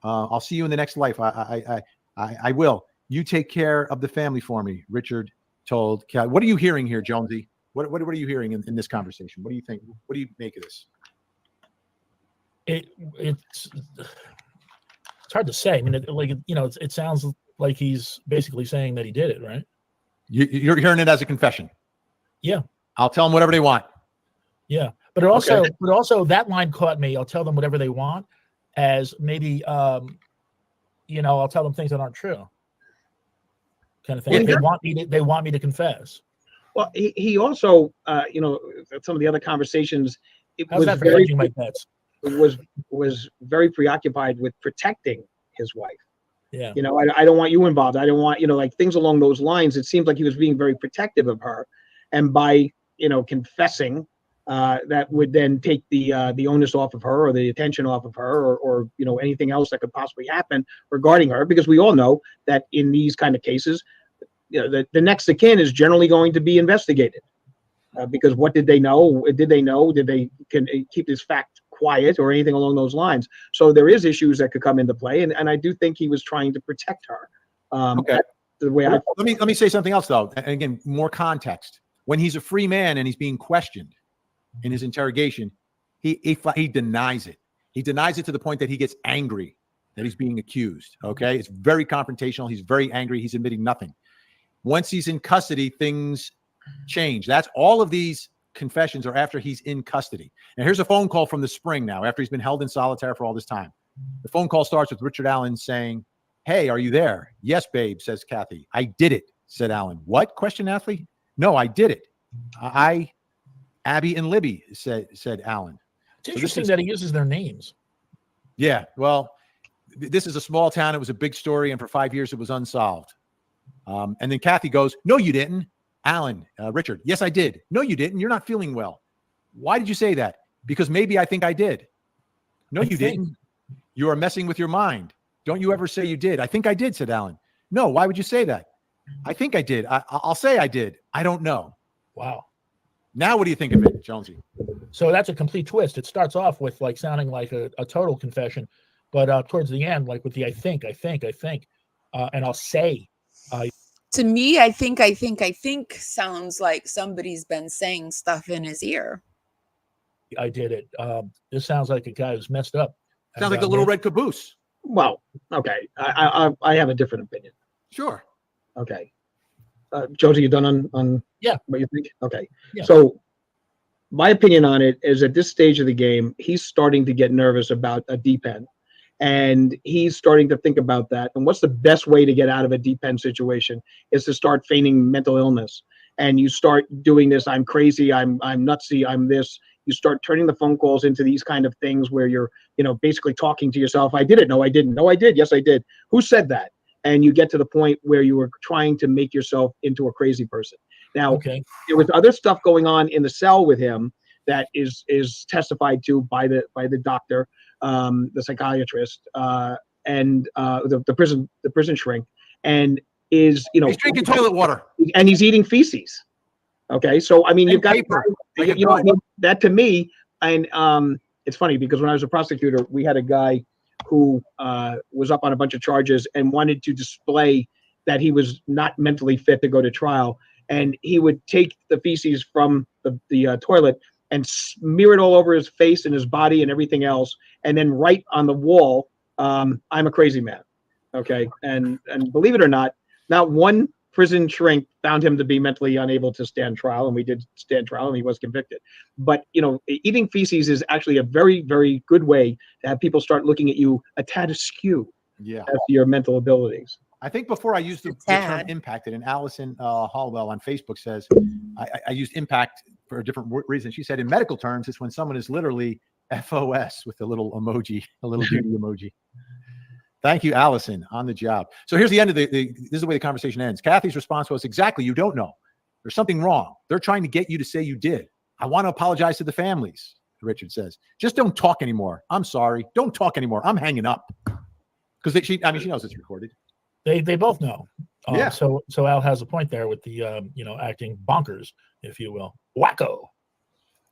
I'll see you in the next life. I will. You take care of the family for me, Richard told Kathy. What are you hearing here, Jonesy? What are you hearing in this conversation? What do you think? What do you make of this? It's hard to say. I mean, it sounds like he's basically saying that he did it, right? You're hearing it as a confession. Yeah. I'll tell them whatever they want. Yeah. But also that line caught me. I'll tell them whatever they want, as maybe, I'll tell them things that aren't true. Kind of thing. They want me to confess. Well, he also, some of the other conversations, How's that for hedging my bets? was very preoccupied with protecting his wife. Yeah. I don't want you involved. I don't want, like things along those lines. It seems like he was being very protective of her. And by, confessing, that would then take the onus off of her, or the attention off of her, or anything else that could possibly happen regarding her, because we all know that in these kind of cases, the next of kin is generally going to be investigated, because what did they know? Did they keep this fact quiet or anything along those lines? So there is issues that could come into play, and I do think he was trying to protect her. Okay. The way let me say something else though, and again, more context. When he's a free man and he's being questioned in his interrogation, he denies it. He denies it to the point that he gets angry that he's being accused. Okay, it's very confrontational. He's very angry. He's admitting nothing. Once he's in custody, things change. That's all of these confessions are after he's in custody. Now, here's a phone call from the spring now, after he's been held in solitaire for all this time. The phone call starts with Richard Allen saying, hey, are you there? Yes, babe, says Kathy. I did it, said Allen. What? Questioned Athlete. No, I did it. Abby and Libby, said Allen. It's interesting that he uses their names. Yeah, well, this is a small town. It was a big story, and for 5 years it was unsolved. And then Kathy goes, no, you didn't. Alan, Richard, yes, I did. No, you didn't. You're not feeling well. Why did you say that? Because maybe I think I did. No, you didn't. You are messing with your mind. Don't you ever say you did. I think I did, said Alan. No, why would you say that? I think I did. I'll say I did. I don't know. Wow. Now what do you think of it, Jonesy? So that's a complete twist. It starts off with like sounding like a total confession, but towards the end, like with the I think, and I'll say. To me, I think sounds like somebody's been saying stuff in his ear. I did it. This sounds like a guy who's messed up. Sounds like the little red caboose. Well, okay. I have a different opinion. Sure. Okay. Josie, you done on yeah. What you think? Okay. Yeah. So my opinion on it is, at this stage of the game, he's starting to get nervous about a deep end. And he's starting to think about that. And what's the best way to get out of a deep end situation is to start feigning mental illness. And you start doing this, I'm crazy, I'm nutsy, I'm this. You start turning the phone calls into these kind of things where you're, basically talking to yourself. I did it. No, I didn't. No, I did. Yes, I did. Who said that? And you get to the point where you were trying to make yourself into a crazy person. Now, there was other stuff going on in the cell with him that is testified to by the doctor, the psychiatrist, and the prison shrink, and he's drinking toilet water, and he's eating feces. Okay, so I mean, And you've got paper. Like a you know, gun. that to me, and it's funny because when I was a prosecutor, we had a guy who was up on a bunch of charges and wanted to display that he was not mentally fit to go to trial, and he would take the feces from the toilet and smear it all over his face and his body and everything else, and then write on the wall, "I'm a crazy man." Okay, and believe it or not one prison shrink found him to be mentally unable to stand trial, and we did stand trial, and he was convicted. But you know, eating feces is actually a very, very good way to have people start looking at you a tad askew Yeah. as to your mental abilities. I think before I used the term impacted, and Allison Hallwell on Facebook says I used impact for a different reason. She said in medical terms, it's when someone is literally FOS with a little emoji, a little duty emoji. Thank you, Allison, on the job. So here's the end of this is the way the conversation ends. Kathy's response was, exactly, you don't know. There's something wrong. They're trying to get you to say you did. I want to apologize to the families, Richard says. Just don't talk anymore. I'm sorry. Don't talk anymore. I'm hanging up. Because she knows it's recorded. They both know. Yeah. So Al has a point there with the acting bonkers, if you will. Wacko.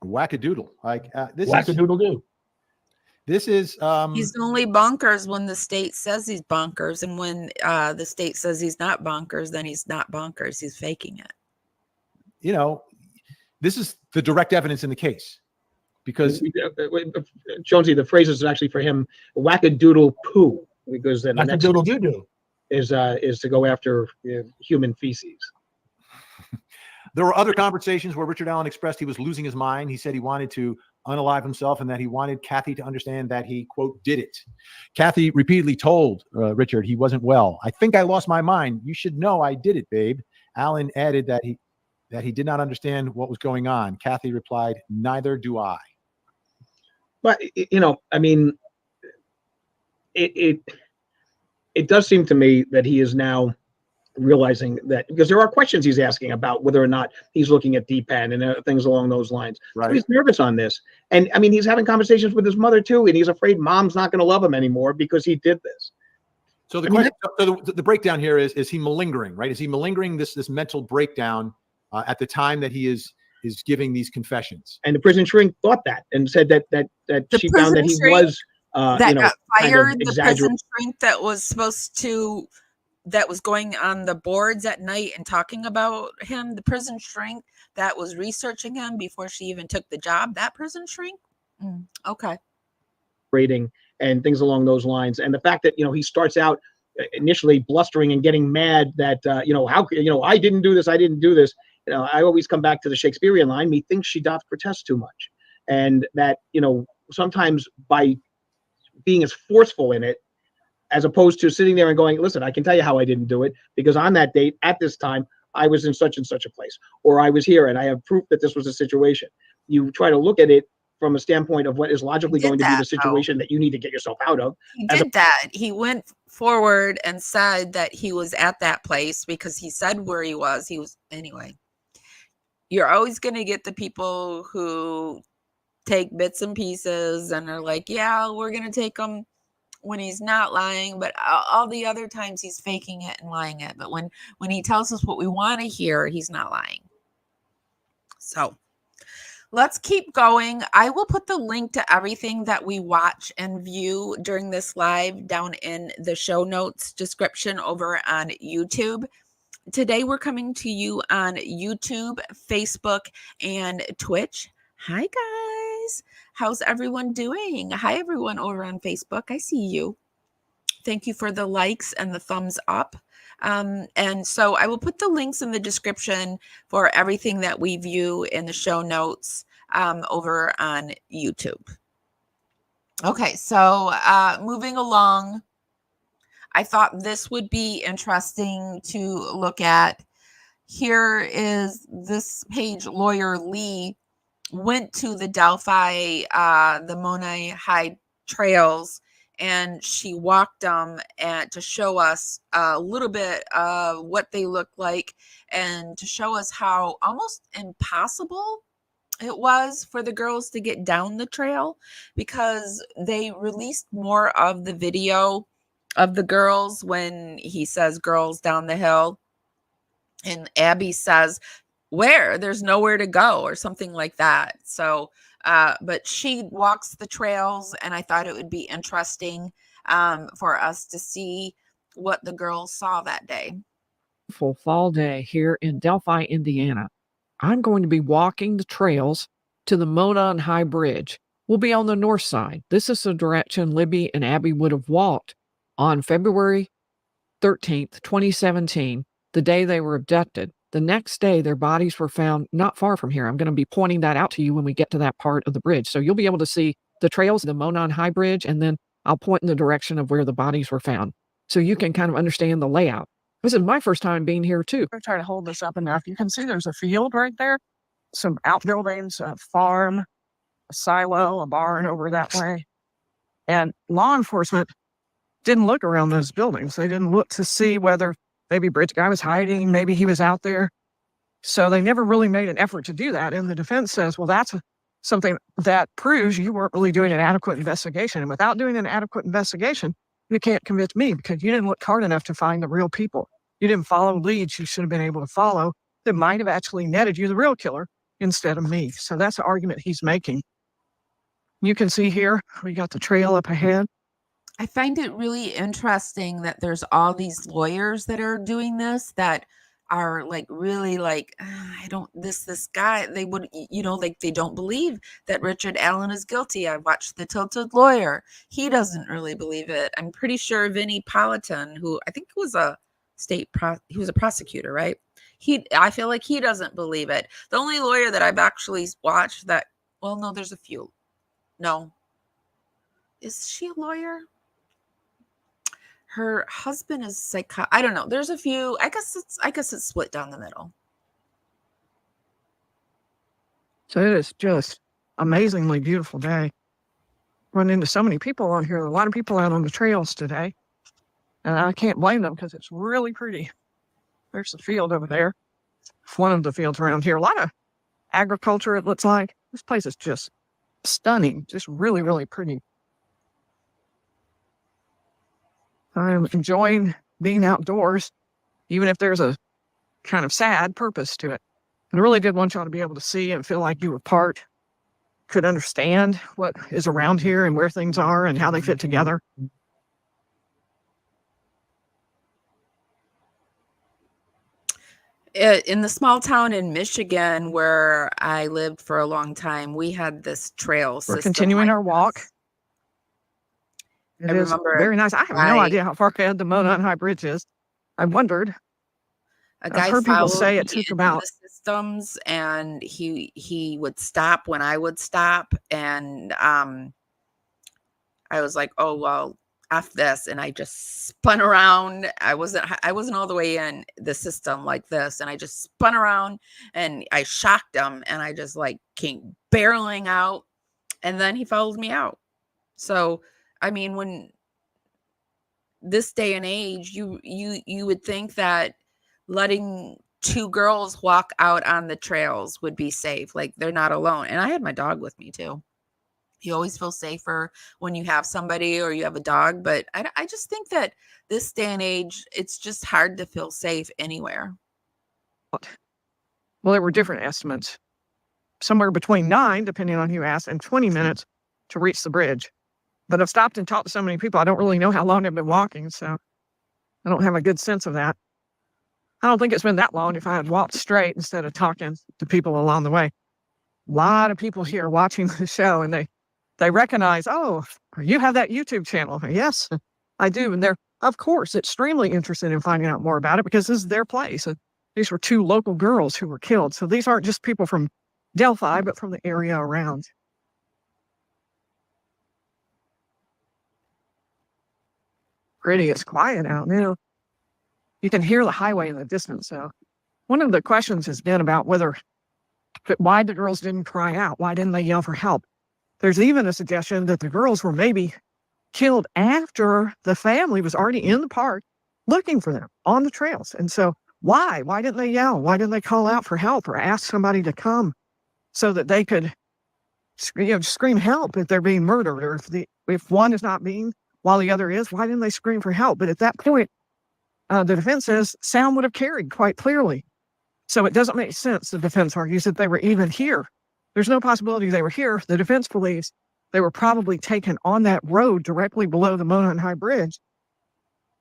Wackadoodle. Like this Wackadoodle do. This is he's only bonkers when the state says he's bonkers, and when the state says he's not bonkers, then he's not bonkers. He's faking it. You know, this is the direct evidence in the case. Because Jonesy, the phrase is actually for him, wackadoodle poo, because then wackadoodle do is to go after human feces. There were other conversations where Richard Allen expressed he was losing his mind. He said he wanted to unalive himself and that he wanted Kathy to understand that he, quote, did it. Kathy repeatedly told Richard he wasn't well. I think I lost my mind. You should know I did it, babe. Allen added that he did not understand what was going on. Kathy replied, neither do I. But, you know, I mean, it does seem to me that he is now realizing that, because there are questions he's asking about whether or not he's looking at D-Pen and things along those lines. Right. So he's nervous on this. And I mean, he's having conversations with his mother too, and he's afraid mom's not going to love him anymore because he did this. So the breakdown here is he malingering, right? Is he malingering this mental breakdown at the time that he is giving these confessions? And the prison shrink thought that and said that she found that he was that got fired. Kind of the prison shrink that was going on the boards at night and talking about him, the prison shrink that was researching him before she even took the job, that prison shrink. Okay. Rating and things along those lines. And the fact that, he starts out initially blustering and getting mad that, how, I didn't do this. I didn't do this. I always come back to the Shakespearean line, methinks she doth protest too much. And that, sometimes by being as forceful in it, as opposed to sitting there and going, listen, I can tell you how I didn't do it, because on that date, at this time, I was in such and such a place, or I was here and I have proof that this was a situation. You try to look at it from a standpoint of what is logically going to be the situation that you need to get yourself out of. He did that. He went forward and said that he was at that place because he said where he was. Anyway. You're always going to get the people who take bits and pieces and are like, yeah, we're going to take him when he's not lying, but all the other times he's faking it and lying it. But when he tells us what we want to hear, he's not lying. So let's keep going. I will put the link to everything that we watch and view during this live down in the show notes description over on YouTube. Today we're coming to you on YouTube, Facebook, and Twitch. Hi, guys. How's everyone doing? Hi, everyone over on Facebook. I see you. Thank you for the likes and the thumbs up. And so I will put the links in the description for everything that we view in the show notes over on YouTube. Okay, so moving along, I thought this would be interesting to look at. Here is this page. Lawyer Lee went to the Delphi, the Monet High trails, and she walked them to show us a little bit of what they look like and to show us how almost impossible it was for the girls to get down the trail, because they released more of the video of the girls when he says girls down the hill. And Abby says, where there's nowhere to go or something like that. So, but she walks the trails, and I thought it would be interesting for us to see what the girls saw that day. Full fall day here in Delphi, Indiana. I'm going to be walking the trails to the Monon High Bridge. We'll be on the north side. This is the direction Libby and Abby would have walked on February 13th, 2017, the day they were abducted. The next day, their bodies were found not far from here. I'm going to be pointing that out to you when we get to that part of the bridge. So you'll be able to see the trails, the Monon High Bridge, and then I'll point in the direction of where the bodies were found. So you can kind of understand the layout. This is my first time being here, too. I'll try to hold this up enough. You can see there's a field right there, some outbuildings, a farm, a silo, a barn over that way. And law enforcement didn't look around those buildings. They didn't look to see whether maybe bridge guy was hiding, maybe he was out there. So they never really made an effort to do that. And the defense says, well, that's something that proves you weren't really doing an adequate investigation. And without doing an adequate investigation, you can't convict me because you didn't look hard enough to find the real people. You didn't follow leads you should have been able to follow that might have actually netted you the real killer instead of me. So that's the argument he's making. You can see here, we got the trail up ahead. I find it really interesting that there's all these lawyers that are doing this that are like really like, I don't, this guy, they would, like they don't believe that Richard Allen is guilty. I watched The Tilted Lawyer. He doesn't really believe it. I'm pretty sure Vinnie Politan, who I think was a he was a prosecutor, right? I feel like he doesn't believe it. The only lawyer that I've actually watched that, well, no, there's a few. No. Is she a lawyer? Her husband is I don't know. There's a few. I guess it's split down the middle. So it is just amazingly beautiful day. Run into so many people on here. A lot of people out on the trails today. And I can't blame them because it's really pretty. There's the field over there. One of the fields around here. A lot of agriculture, it looks like. This place is just stunning. Just really, really pretty. I'm enjoying being outdoors, even if there's a kind of sad purpose to it. And I really did want y'all to be able to see and feel like you were part, could understand what is around here and where things are and how they fit together. In the small town in Michigan where I lived for a long time, we had this trail system. We're continuing our walk. It is very nice. I have no idea how far ahead the Monon High Bridge is. I wondered. A guy I've heard people say it followed me took about into the systems, and he would stop when I would stop, and I was like, oh well, F this, and I just spun around. I wasn't all the way in the system like this, and I just spun around and I shocked him, and I just like came barreling out, and then he followed me out. So I mean, when this day and age, you would think that letting two girls walk out on the trails would be safe, like they're not alone. And I had my dog with me too. You always feel safer when you have somebody or you have a dog, but I just think that this day and age, it's just hard to feel safe anywhere. Well, there were different estimates, somewhere between 9, depending on who you ask, and 20 minutes to reach the bridge. But I've stopped and talked to so many people, I don't really know how long they've been walking, so I don't have a good sense of that. I don't think it's been that long if I had walked straight instead of talking to people along the way. A lot of people here watching the show, and they recognize, oh, you have that YouTube channel. Yes, I do. And they're, of course, extremely interested in finding out more about it because this is their place. And these were 2 local girls who were killed. So these aren't just people from Delphi, but from the area around. Pretty, it's quiet out now. You can hear the highway in the distance. So one of the questions has been about why the girls didn't cry out. Why didn't they yell for help? There's even a suggestion that the girls were maybe killed after the family was already in the park looking for them on the trails. And so why? Why didn't they yell? Why didn't they call out for help or ask somebody to come so that they could scream help if they're being murdered, or if one is not being while the other is? Why didn't they scream for help? But at that point, the defense says sound would have carried quite clearly. So it doesn't make sense, the defense argues, that they were even here. There's no possibility they were here. The defense believes they were probably taken on that road directly below the Mona and High Bridge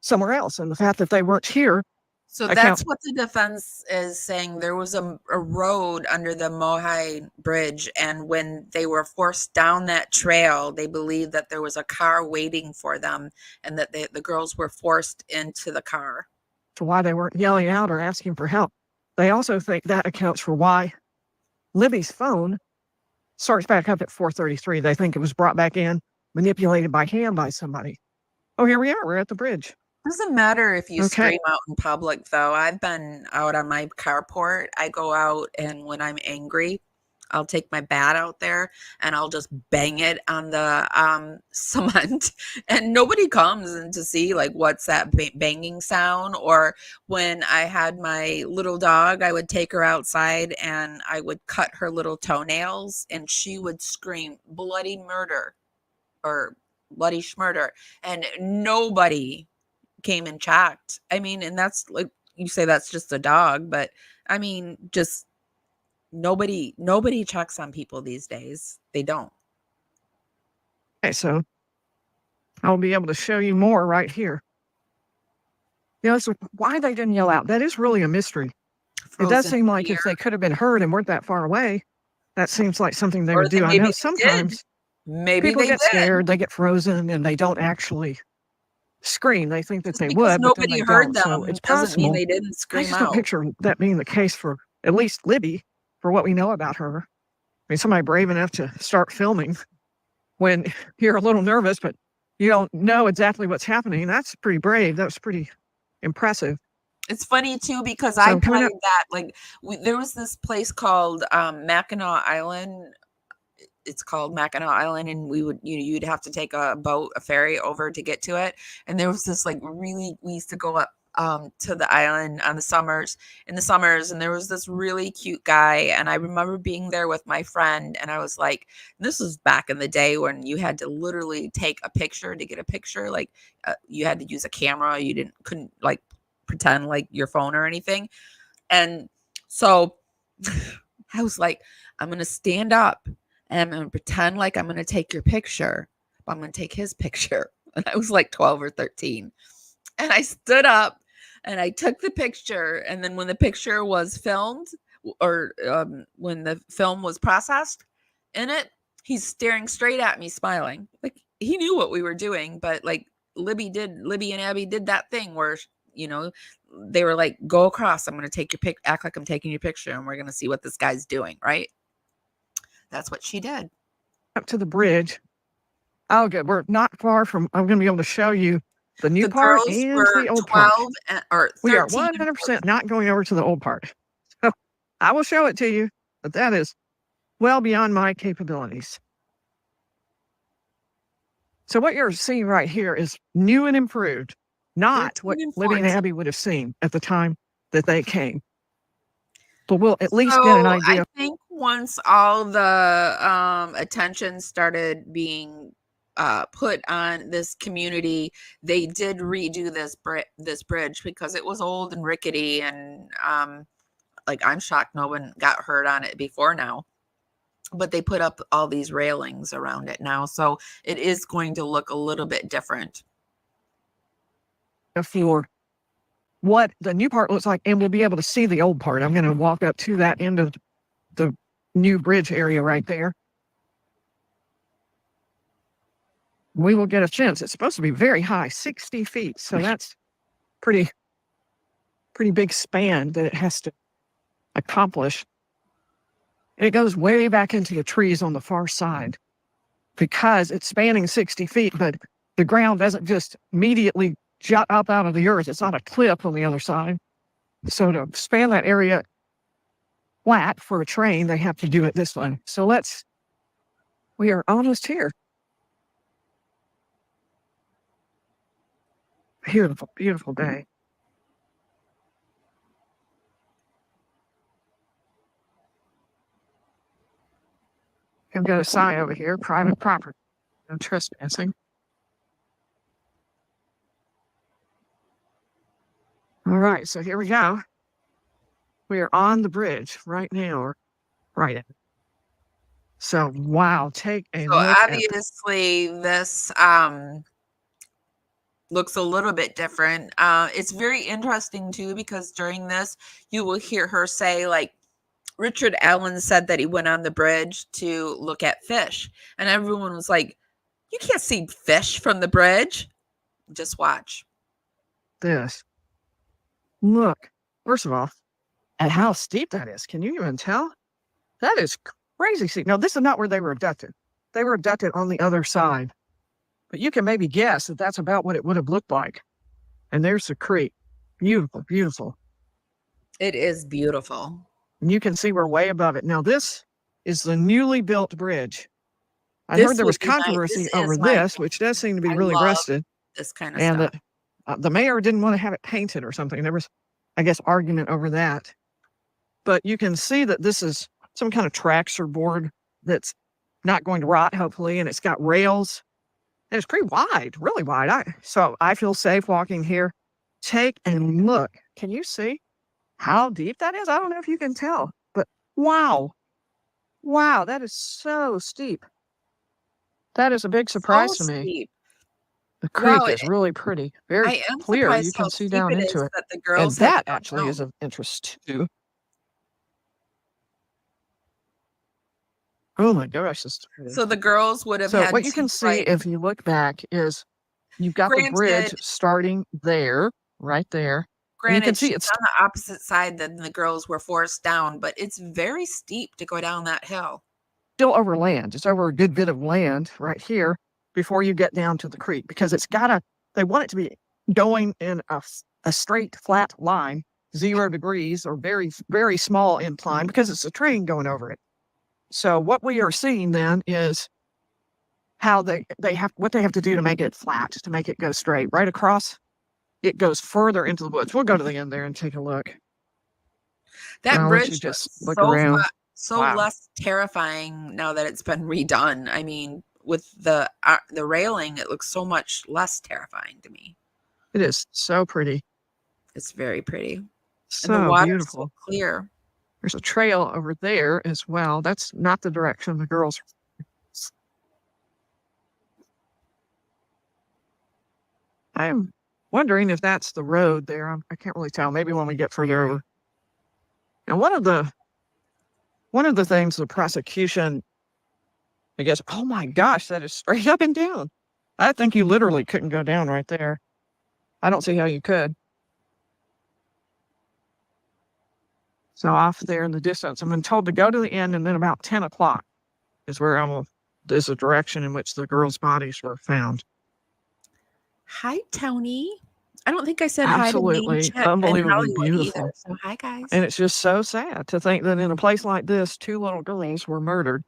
somewhere else. And the fact that they weren't here. So that's what the defense is saying. There was a road under the Mohai Bridge, and when they were forced down that trail, they believe that there was a car waiting for them, and that the girls were forced into the car. To why they weren't yelling out or asking for help. They also think that accounts for why Libby's phone starts back up at 4:33. They think it was brought back in, manipulated by hand by somebody. Oh, here we are. We're at the bridge. Doesn't matter if you scream out in public, though. I've been out on my carport. I go out, and when I'm angry, I'll take my bat out there and I'll just bang it on the cement, and nobody comes in to see like what's that banging sound. Or when I had my little dog, I would take her outside and I would cut her little toenails, and she would scream bloody murder or bloody schmurder, and nobody came and checked. I mean, and that's like you say, that's just a dog, but I mean, just nobody checks on people these days. They don't. Okay, so I'll be able to show you more right here. You know, so why they didn't yell out, that is really a mystery. It does seem like if they could have been heard and weren't that far away, that seems like something they would do. I know sometimes people get scared, they get frozen, and they don't actually scream. They think that they would, but then they don't. So it's doesn't mean possible. they didn't scream I just don't out. picture that being the case for at least Libby, for what we know about her. I mean, somebody brave enough to start filming when you're a little nervous, but you don't know exactly what's happening. That's pretty brave. That was pretty impressive. It's funny too, because I tried that. Like there was this place called Mackinac Island. It's called Mackinac Island, and you'd have to take a ferry over to get to it. And there was this we used to go up to the island in the summers, and there was this really cute guy, and I remember being there with my friend, and I was like, this was back in the day when you had to literally take a picture to get a picture. Like you had to use a camera. You couldn't like pretend like your phone or anything. And so I was like, I'm gonna stand up and I'm going to pretend like I'm going to take your picture, but I'm going to take his picture. And I was like 12 or 13. And I stood up and I took the picture. And then when the picture was filmed, or when the film was processed in it, he's staring straight at me, smiling. Like he knew what we were doing, but like Libby and Abby did that thing where, you know, they were like, go across. I'm going to take your pic, act like I'm taking your picture, and we're going to see what this guy's doing. Right. That's what she did. Up to the bridge. Oh, good. We're not far from. I'm going to be able to show you the new part and the old part. We are 100% not going over to the old part. So I will show it to you, but that is well beyond my capabilities. So what you're seeing right here is new and improved, not what Libby and Abby would have seen at the time that they came. But we'll at least get an idea. I think once all the attention started being put on this community, they did redo this bridge because it was old and rickety, and I'm shocked no one got hurt on it before now. But they put up all these railings around it now, so it is going to look a little bit different. For what the new part looks like, and we'll be able to see the old part. I'm going to walk up to that end of the new bridge area right there. We will get a chance. It's supposed to be very high, 60 feet. So that's pretty big span that it has to accomplish. And it goes way back into the trees on the far side because it's spanning 60 feet, but the ground doesn't just immediately jut up out of the earth. It's not a cliff on the other side. So to span that area flat for a train, they have to do it this way. So we are almost here. Beautiful, beautiful day. I've got a sign over here, private property, no trespassing. All right, so here we go. We are on the bridge right now, or right at it. So wow, take a So look at obviously this looks a little bit different. It's very interesting too, because during this you will hear her say, like, Richard Allen said that he went on the bridge to look at fish, and everyone was like, you can't see fish from the bridge. Just watch. this. Look, first of all, at how steep that is. Can you even tell? That is crazy steep. Now, this is not where they were abducted. They were abducted on the other side. But you can maybe guess that that's about what it would have looked like. And there's the creek. Beautiful, beautiful. It is beautiful. And you can see we're way above it. Now, this is the newly built bridge. I This heard there would was be nice. controversy This over is my this, which does seem to be I really love rusted. this kind of And stuff. the mayor didn't want to have it painted or something. There was, I guess, argument over that. But you can see that this is some kind of tracks or board that's not going to rot, hopefully, and it's got rails. And it's pretty wide, really wide. So I feel safe walking here. Take a look. Can you see how deep that is? I don't know if you can tell, but wow. Wow, that is so steep. That is a big surprise to me. Steep. The creek Wow, is really pretty, I very am clear. surprised You how can see steep down it into is it. that the And girls had that gone actually is down. of interest too. Oh my gosh. So the girls would have So had what you to, can see like, if you look back is you've got the bridge granted, starting there, right there. And you can see she's it's on the opposite side than the girls were forced down, but it's very steep to go down that hill. still over land. It's over a good bit of land right here before you get down to the creek, because they want it to be going in a straight, flat line, 0 degrees or very, very small incline, because it's a train going over it. So what we are seeing then is how they have to do to make it flat, to make it go straight right across. It goes further into the woods. We'll go to the end there and take a look. That I'll let you bridge just was look around. Wow. less terrifying now that it's been redone. I mean, with the railing, it looks so much less terrifying to me. It is so pretty. It's very pretty. So and the water's beautiful. so clear. There's a trail over there as well. That's not the direction the girls. I'm wondering if that's the road there. I can't really tell. Maybe when we get further over. Now, one of the things the prosecution, I guess, oh my gosh, that is straight up and down. I think you literally couldn't go down right there. I don't see how you could. So off there in the distance, I've been told to go to the end, and then about 10 o'clock is where there's a direction in which the girls' bodies were found. Hi, Tony. I don't think I said Absolutely, hi to unbelievably beautiful. either. So hi, guys. And it's just so sad to think that in a place like this, 2 little girls were murdered.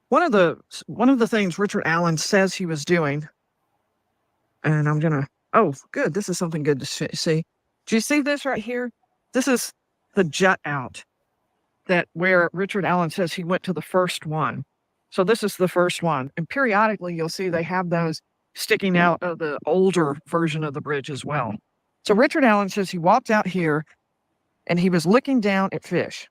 One of the things Richard Allen says he was doing, and oh, good. This is something good to see. Do you see this right here? This is the jut out where Richard Allen says he went to the first one. So this is the first one. And periodically you'll see they have those sticking out of the older version of the bridge as well. So Richard Allen says he walked out here and he was looking down at fish.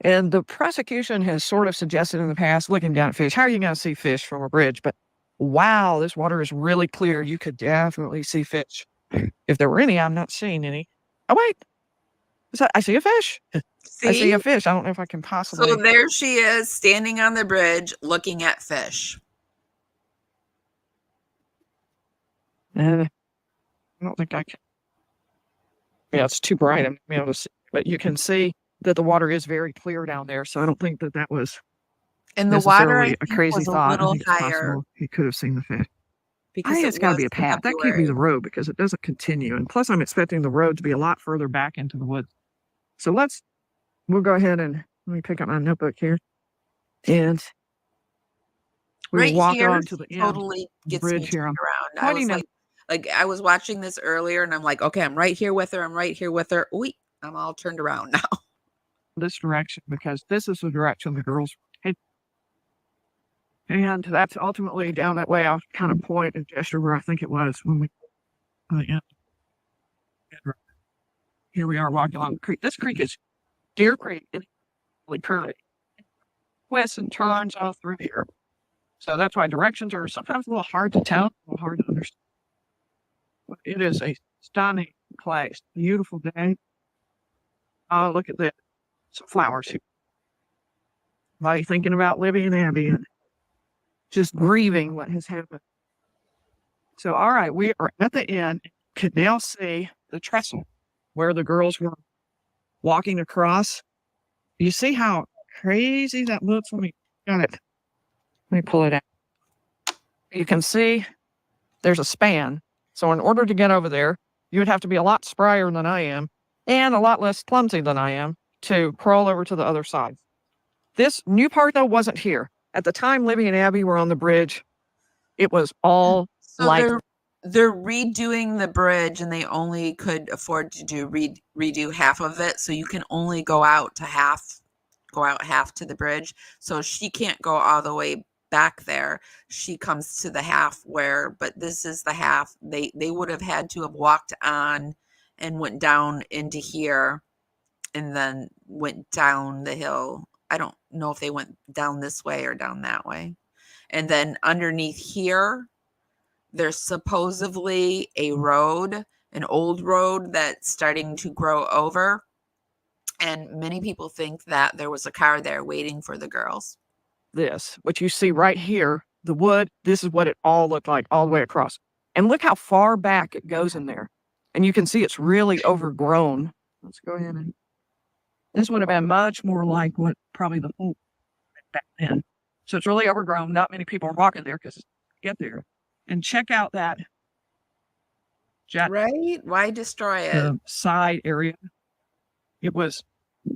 And the prosecution has sort of suggested in the past, looking down at fish, how are you going to see fish from a bridge? But wow, this water is really clear. You could definitely see fish. If there were any, I'm not seeing any. Oh, wait. I see a fish. See? I see a fish. I don't know if I can possibly. So there she is, standing on the bridge, looking at fish. I don't think I can. Yeah, it's too bright. I'm able to see, but you can see that the water is very clear down there. So I don't think that was and the water necessarily a crazy was thought. A little I think it's higher. Possible he could have seen the fish. Because I think it's got to be a path. That can't be February. the road because it doesn't continue. And plus, I'm expecting the road to be a lot further back into the woods. So we'll go ahead and let me pick up my notebook here. And we'll Right walk here, on to the end. totally gets me bridge here. turned around. I was like, I was watching this earlier and I'm like, okay, I'm right here with her. I'm right here with her. Wait, I'm all turned around now. This direction, because this is the direction the girls head. And that's ultimately down that way. I'll kind of point and gesture where I think it was when we. here we are walking along the creek. This creek is Deer Creek. It's really curvy. Twists and turns all through here. So that's why directions are sometimes a little hard to tell, a little hard to understand. But it is a stunning place. Beautiful day. Oh, look at this. Some flowers here. Why are you thinking about Libby and Abby and just grieving what has happened? So, all right, we are at the end. You can now see the trestle where the girls were walking across. You see how crazy that looks? Let me pull it out. You can see there's a span. So in order to get over there, you would have to be a lot sprier than I am and a lot less clumsy than I am to crawl over to the other side. This new part, though, wasn't here. At the time Libby and Abby were on the bridge, it was all So like they're redoing the bridge, and they only could afford to redo half of it. So you can only go out half to the bridge. So she can't go all the way back there. She comes to the half but this is the half. They would have had to have walked on and went down into here and then went down the hill. I don't know if they went down this way or down that way. And then underneath here, there's supposedly a road, an old road that's starting to grow over. And many people think that there was a car there waiting for the girls. this. What you see right here, the wood, this is what it all looked like all the way across. And look how far back it goes in there. And you can see it's really overgrown. Let's go ahead and this would have been much more like what probably the whole back then. So it's really overgrown. Not many people are walking there because get there. And check out that Right? Why destroy it? the side area. It was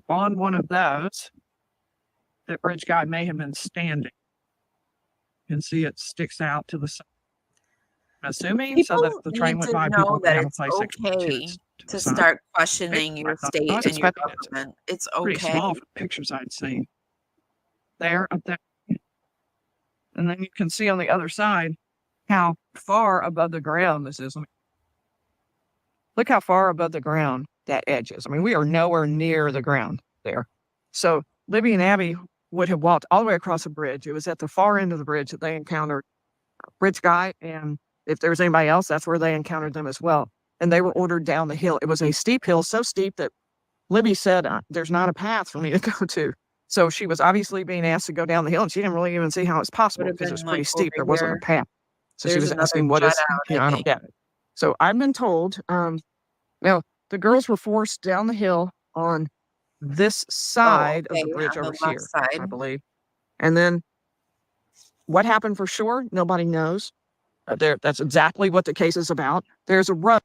on one of those that bridge guy may have been standing. You can see it sticks out to the side. I'm assuming so that if the train went by, people would have a place okay to to sign. start questioning I your thought- state I was and your expecting it to government. It's Pretty okay. small for the pictures I'd seen. There, up there. And then you can see on the other side how far above the ground this is. Look how far above the ground that edge is. I mean, we are nowhere near the ground there. So Libby and Abby would have walked all the way across the bridge. It was at the far end of the bridge that they encountered a bridge guy. And if there was anybody else, that's where they encountered them as well. And they were ordered down the hill. It was a steep hill, so steep that Libby said, there's not a path for me to go to. So she was obviously being asked to go down the hill, and she didn't really even see how it's possible Would have because it was been pretty like steep. There over wasn't a here. path. So she There's was another asking, what jut is, out, I I don't think. get it. So I've been told, now the girls were forced down the hill on this side of okay, the bridge on the over left here, side. I believe. And then what happened for sure, nobody knows. That's exactly what the case is about. There's a road.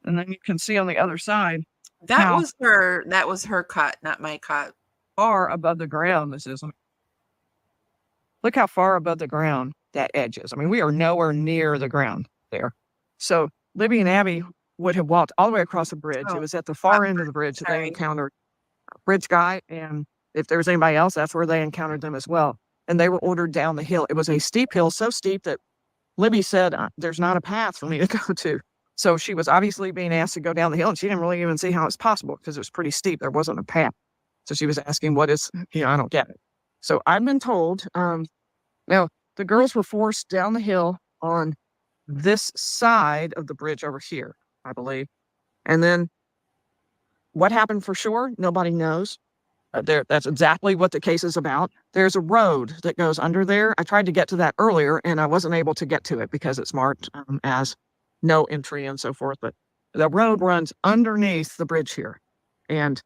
And then you can see on the other side That how was her cut, not my cut. far above the ground this is. Look how far above the ground that edge is. I mean, we are nowhere near the ground there. So Libby and Abby would have walked all the way across the bridge. Oh, It was at the far end of the bridge that they sorry. encountered a bridge guy. And if there was anybody else, that's where they encountered them as well. And they were ordered down the hill. It was a steep hill, so steep that Libby said, there's not a path for me to go to. So she was obviously being asked to go down the hill, and she didn't really even see how it's possible because it was pretty steep. There wasn't a path. So she was asking, what is, I don't get it. So I've been told, now the girls were forced down the hill on this side of the bridge over here, I believe. And then what happened for sure, nobody knows. That's exactly what the case is about. There's a road that goes under there. I tried to get to that earlier, and I wasn't able to get to it because it's marked as no entry and so forth. But the road runs underneath the bridge here. And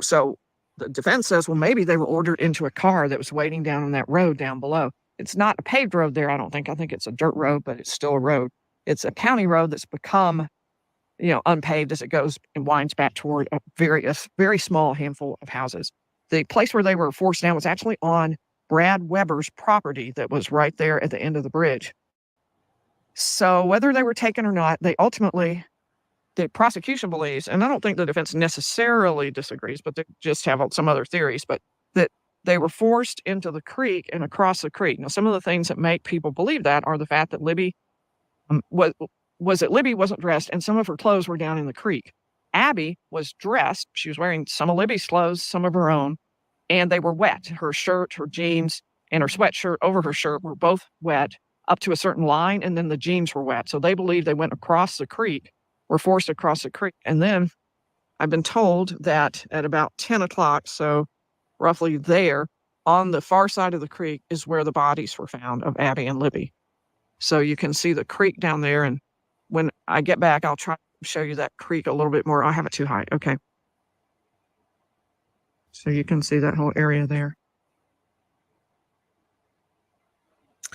so the defense says, well, maybe they were ordered into a car that was waiting down on that road down below. It's not a paved road there, I don't think. I think it's a dirt road, but it's still a road. It's a county road that's become, unpaved as it goes and winds back toward a very small handful of houses. The place where they were forced down was actually on Brad Weber's property that was right there at the end of the bridge. So whether they were taken or not, they ultimately, the prosecution believes, and I don't think the defense necessarily disagrees, but they just have some other theories, but that they were forced into the creek and across the creek. Now, some of the things that make people believe that are the fact that Libby was that Libby wasn't dressed and some of her clothes were down in the creek. Abby was dressed. She was wearing some of Libby's clothes, some of her own, and they were wet. Her shirt, her jeans, and her sweatshirt over her shirt were both wet up to a certain line, and then the jeans were wet. So they believe they went across the creek, were forced across the creek. And then I've been told that at about 10 o'clock, so roughly there, on the far side of the creek is where the bodies were found of Abby and Libby. So you can see the creek down there. And when I get back, I'll try to show you that creek a little bit more. I have it too high. Okay. So you can see that whole area there.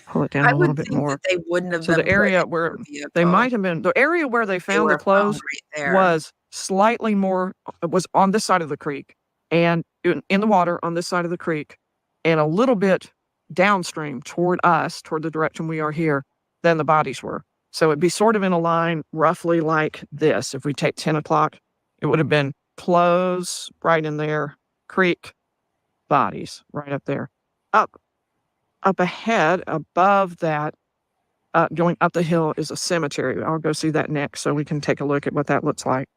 Pull it down I a little would bit think more. that they wouldn't have So been the area put in where the vehicle. they might have been, the area where they They found the were clothes found right there. was slightly more, was on this side of the creek and in the water on this side of the creek and a little bit downstream toward us, toward the direction we are here, than the bodies were. So it'd be sort of in a line roughly like this. If we take 10 o'clock, it would have been clothes right in there, creek, bodies right up there. Up ahead, above that, going up the hill is a cemetery. I'll go see that next so we can take a look at what that looks like.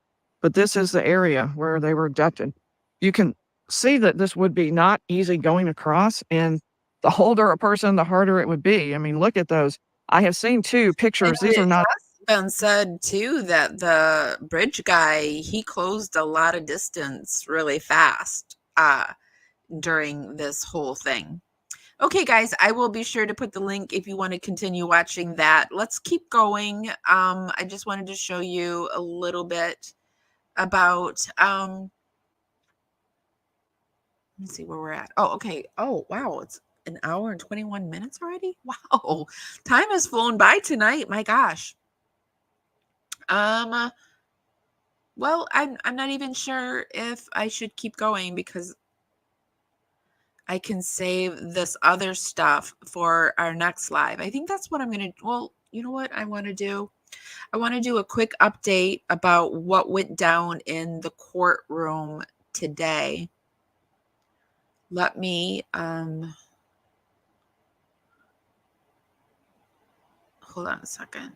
But this is the area where they were abducted. You can see that this would be not easy going across, and the older a person, the harder it would be. I mean, look at those. I have seen two pictures. These are not. It has been said too that the bridge guy, he closed a lot of distance really fast during this whole thing. Okay, guys, I will be sure to put the link if you want to continue watching that. Let's keep going. I just wanted to show you a little bit about let's see where we're at. Oh, okay. Oh, wow. It's an hour and 21 minutes already. Wow. Time has flown by tonight. My gosh. Well, I'm not even sure if I should keep going because I can save this other stuff for our next live. I think that's what I'm going to, well, you know what I want to do? I want to do a quick update about what went down in the courtroom today. Let me, hold on a second.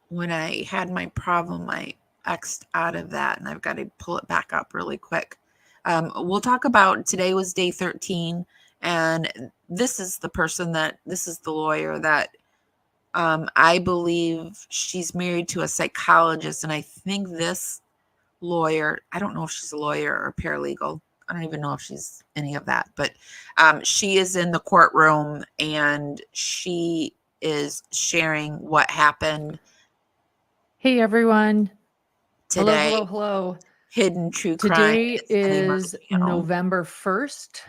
When I had my problem, I X'd out of that and I've got to pull it back up really quick. We'll talk about, today was day 13, and this is the person that, this is the lawyer that I believe she's married to a psychologist, and I think this lawyer, I don't know if she's a lawyer or paralegal. I don't even know if she's any of that, but she is in the courtroom and she is sharing what happened. Hey, everyone. Today. Hello. Hidden True Crime. Today is November 1st.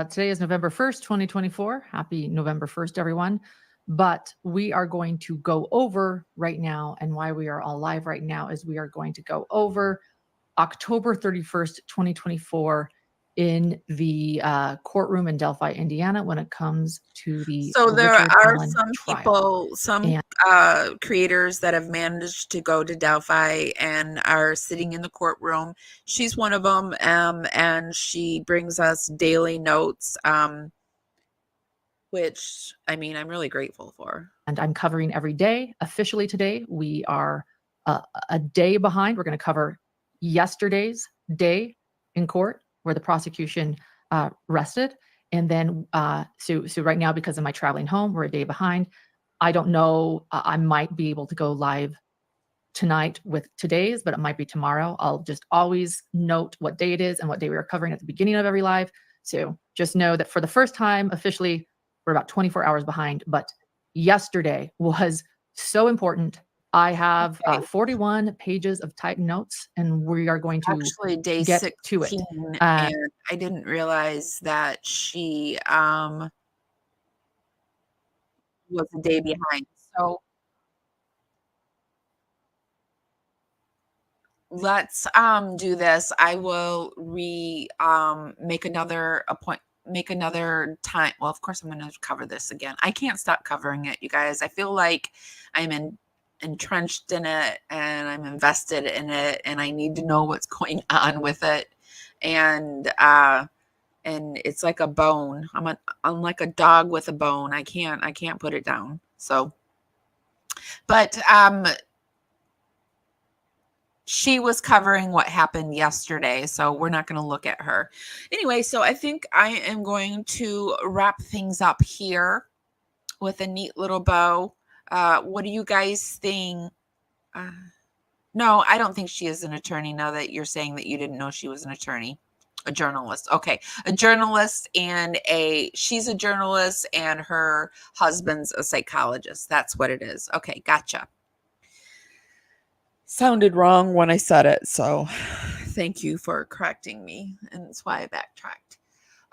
Today is November 1st, 2024. Happy November 1st, everyone. But we are going to go over right now, and why we are all live right now is we are going to go over October 31st, 2024 in the courtroom in Delphi, Indiana, when it comes to the So there Richard are Allen some trial. people, some creators that have managed to go to Delphi and are sitting in the courtroom. She's one of them, and she brings us daily notes, which, I mean, I'm really grateful for. And I'm covering every day. Officially today, we are a day behind. We're going to cover yesterday's day in court where the prosecution rested. And then, so right now, because of my traveling home, we're a day behind. I don't know, I might be able to go live tonight with today's, but it might be tomorrow. I'll just always note what day it is and what day we are covering at the beginning of every live. So just know that for the first time, officially, we're about 24 hours behind, but yesterday was so important. I have 41 pages of typed notes, and we are going to actually day get 16, to it. And I didn't realize that she was a day behind. So let's do this. I will make another time. Well, of course I'm going to cover this again. I can't stop covering it, you guys. I feel like I'm entrenched in it and I'm invested in it and I need to know what's going on with it. And it's like a bone. I'm like a dog with a bone. I can't put it down. So But she was covering what happened yesterday, so we're not going to look at her. Anyway, so I think I am going to wrap things up here with a neat little bow. What do you guys think? No, I don't think she is an attorney, now that you're saying that you didn't know she was an attorney. A journalist. Okay. A journalist and she's a journalist and her husband's a psychologist. That's what it is. Okay. Gotcha. Sounded wrong when I said it, so thank you for correcting me, and that's why I backtracked.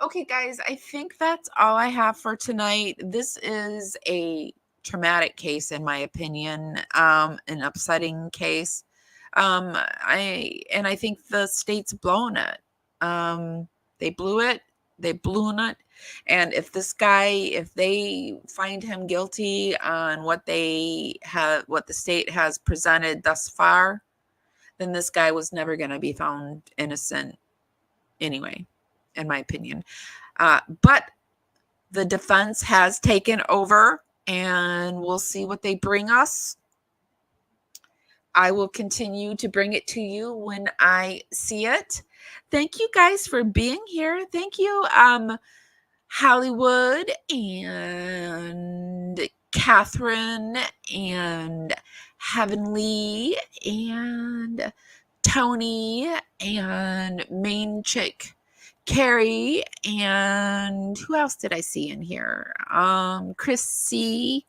Okay, guys, I think that's all I have for tonight. This is a traumatic case, in my opinion, an upsetting case. I think the state's blown it. They blew it. They blew it. And if they find him guilty on what the state has presented thus far, then this guy was never going to be found innocent anyway, in my opinion. But the defense has taken over, and we'll see what they bring us. I will continue to bring it to you when I see it. Thank you guys for being here. Thank you, Hollywood and Catherine and Heavenly and Tony and Main Chick Carrie, and who else did I see in here? Chrissy.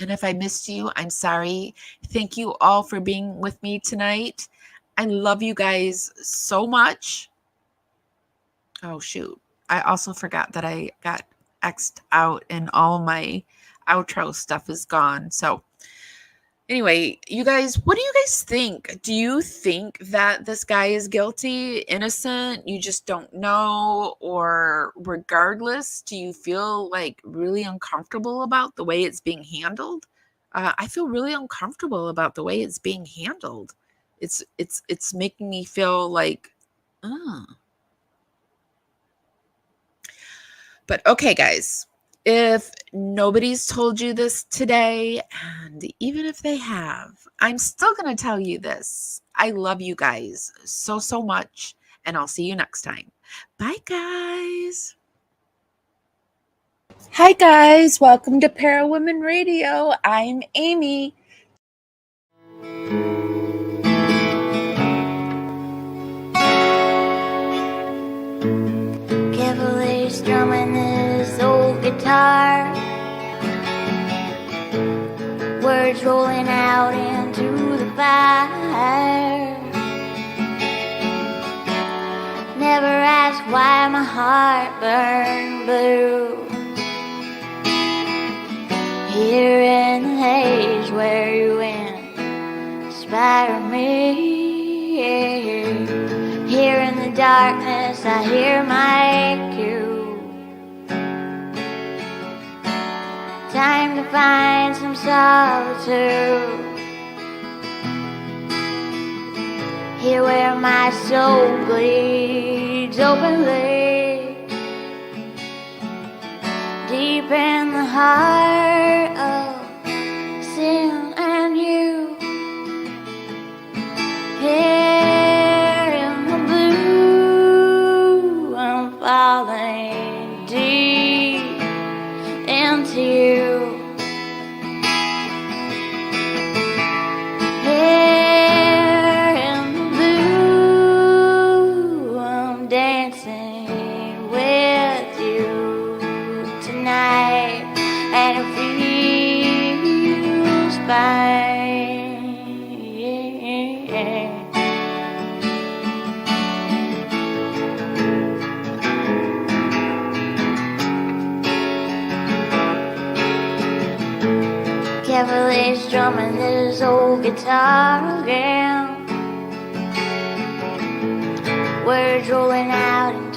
And if I missed you, I'm sorry. Thank you all for being with me tonight. I love you guys so much. Oh, shoot. I also forgot that I got X'd out and all my outro stuff is gone. So anyway, you guys, what do you guys think? Do you think that this guy is guilty, innocent? You just don't know? Or regardless, do you feel like really uncomfortable about the way it's being handled? I feel really uncomfortable about the way it's being handled. It's making me feel like, But okay, guys, if nobody's told you this today, and even if they have, I'm still going to tell you this. I love you guys so, so much, and I'll see you next time. Bye, guys. Hi, guys. Welcome to Parawomenradio. I'm Amy. Carefully strumming this old guitar, words rolling out into the fire. Never ask why my heart burned blue. Here in the haze where you inspire me. Here in the darkness I hear my cue. Time to find some solitude. Here where my soul bleeds openly, deep in the heart of sin and you. Here in the blue, I'm falling deep into you. Here in the blue, I'm dancing with you tonight, and it feels fine. Carefully strumming this old guitar again, words rolling out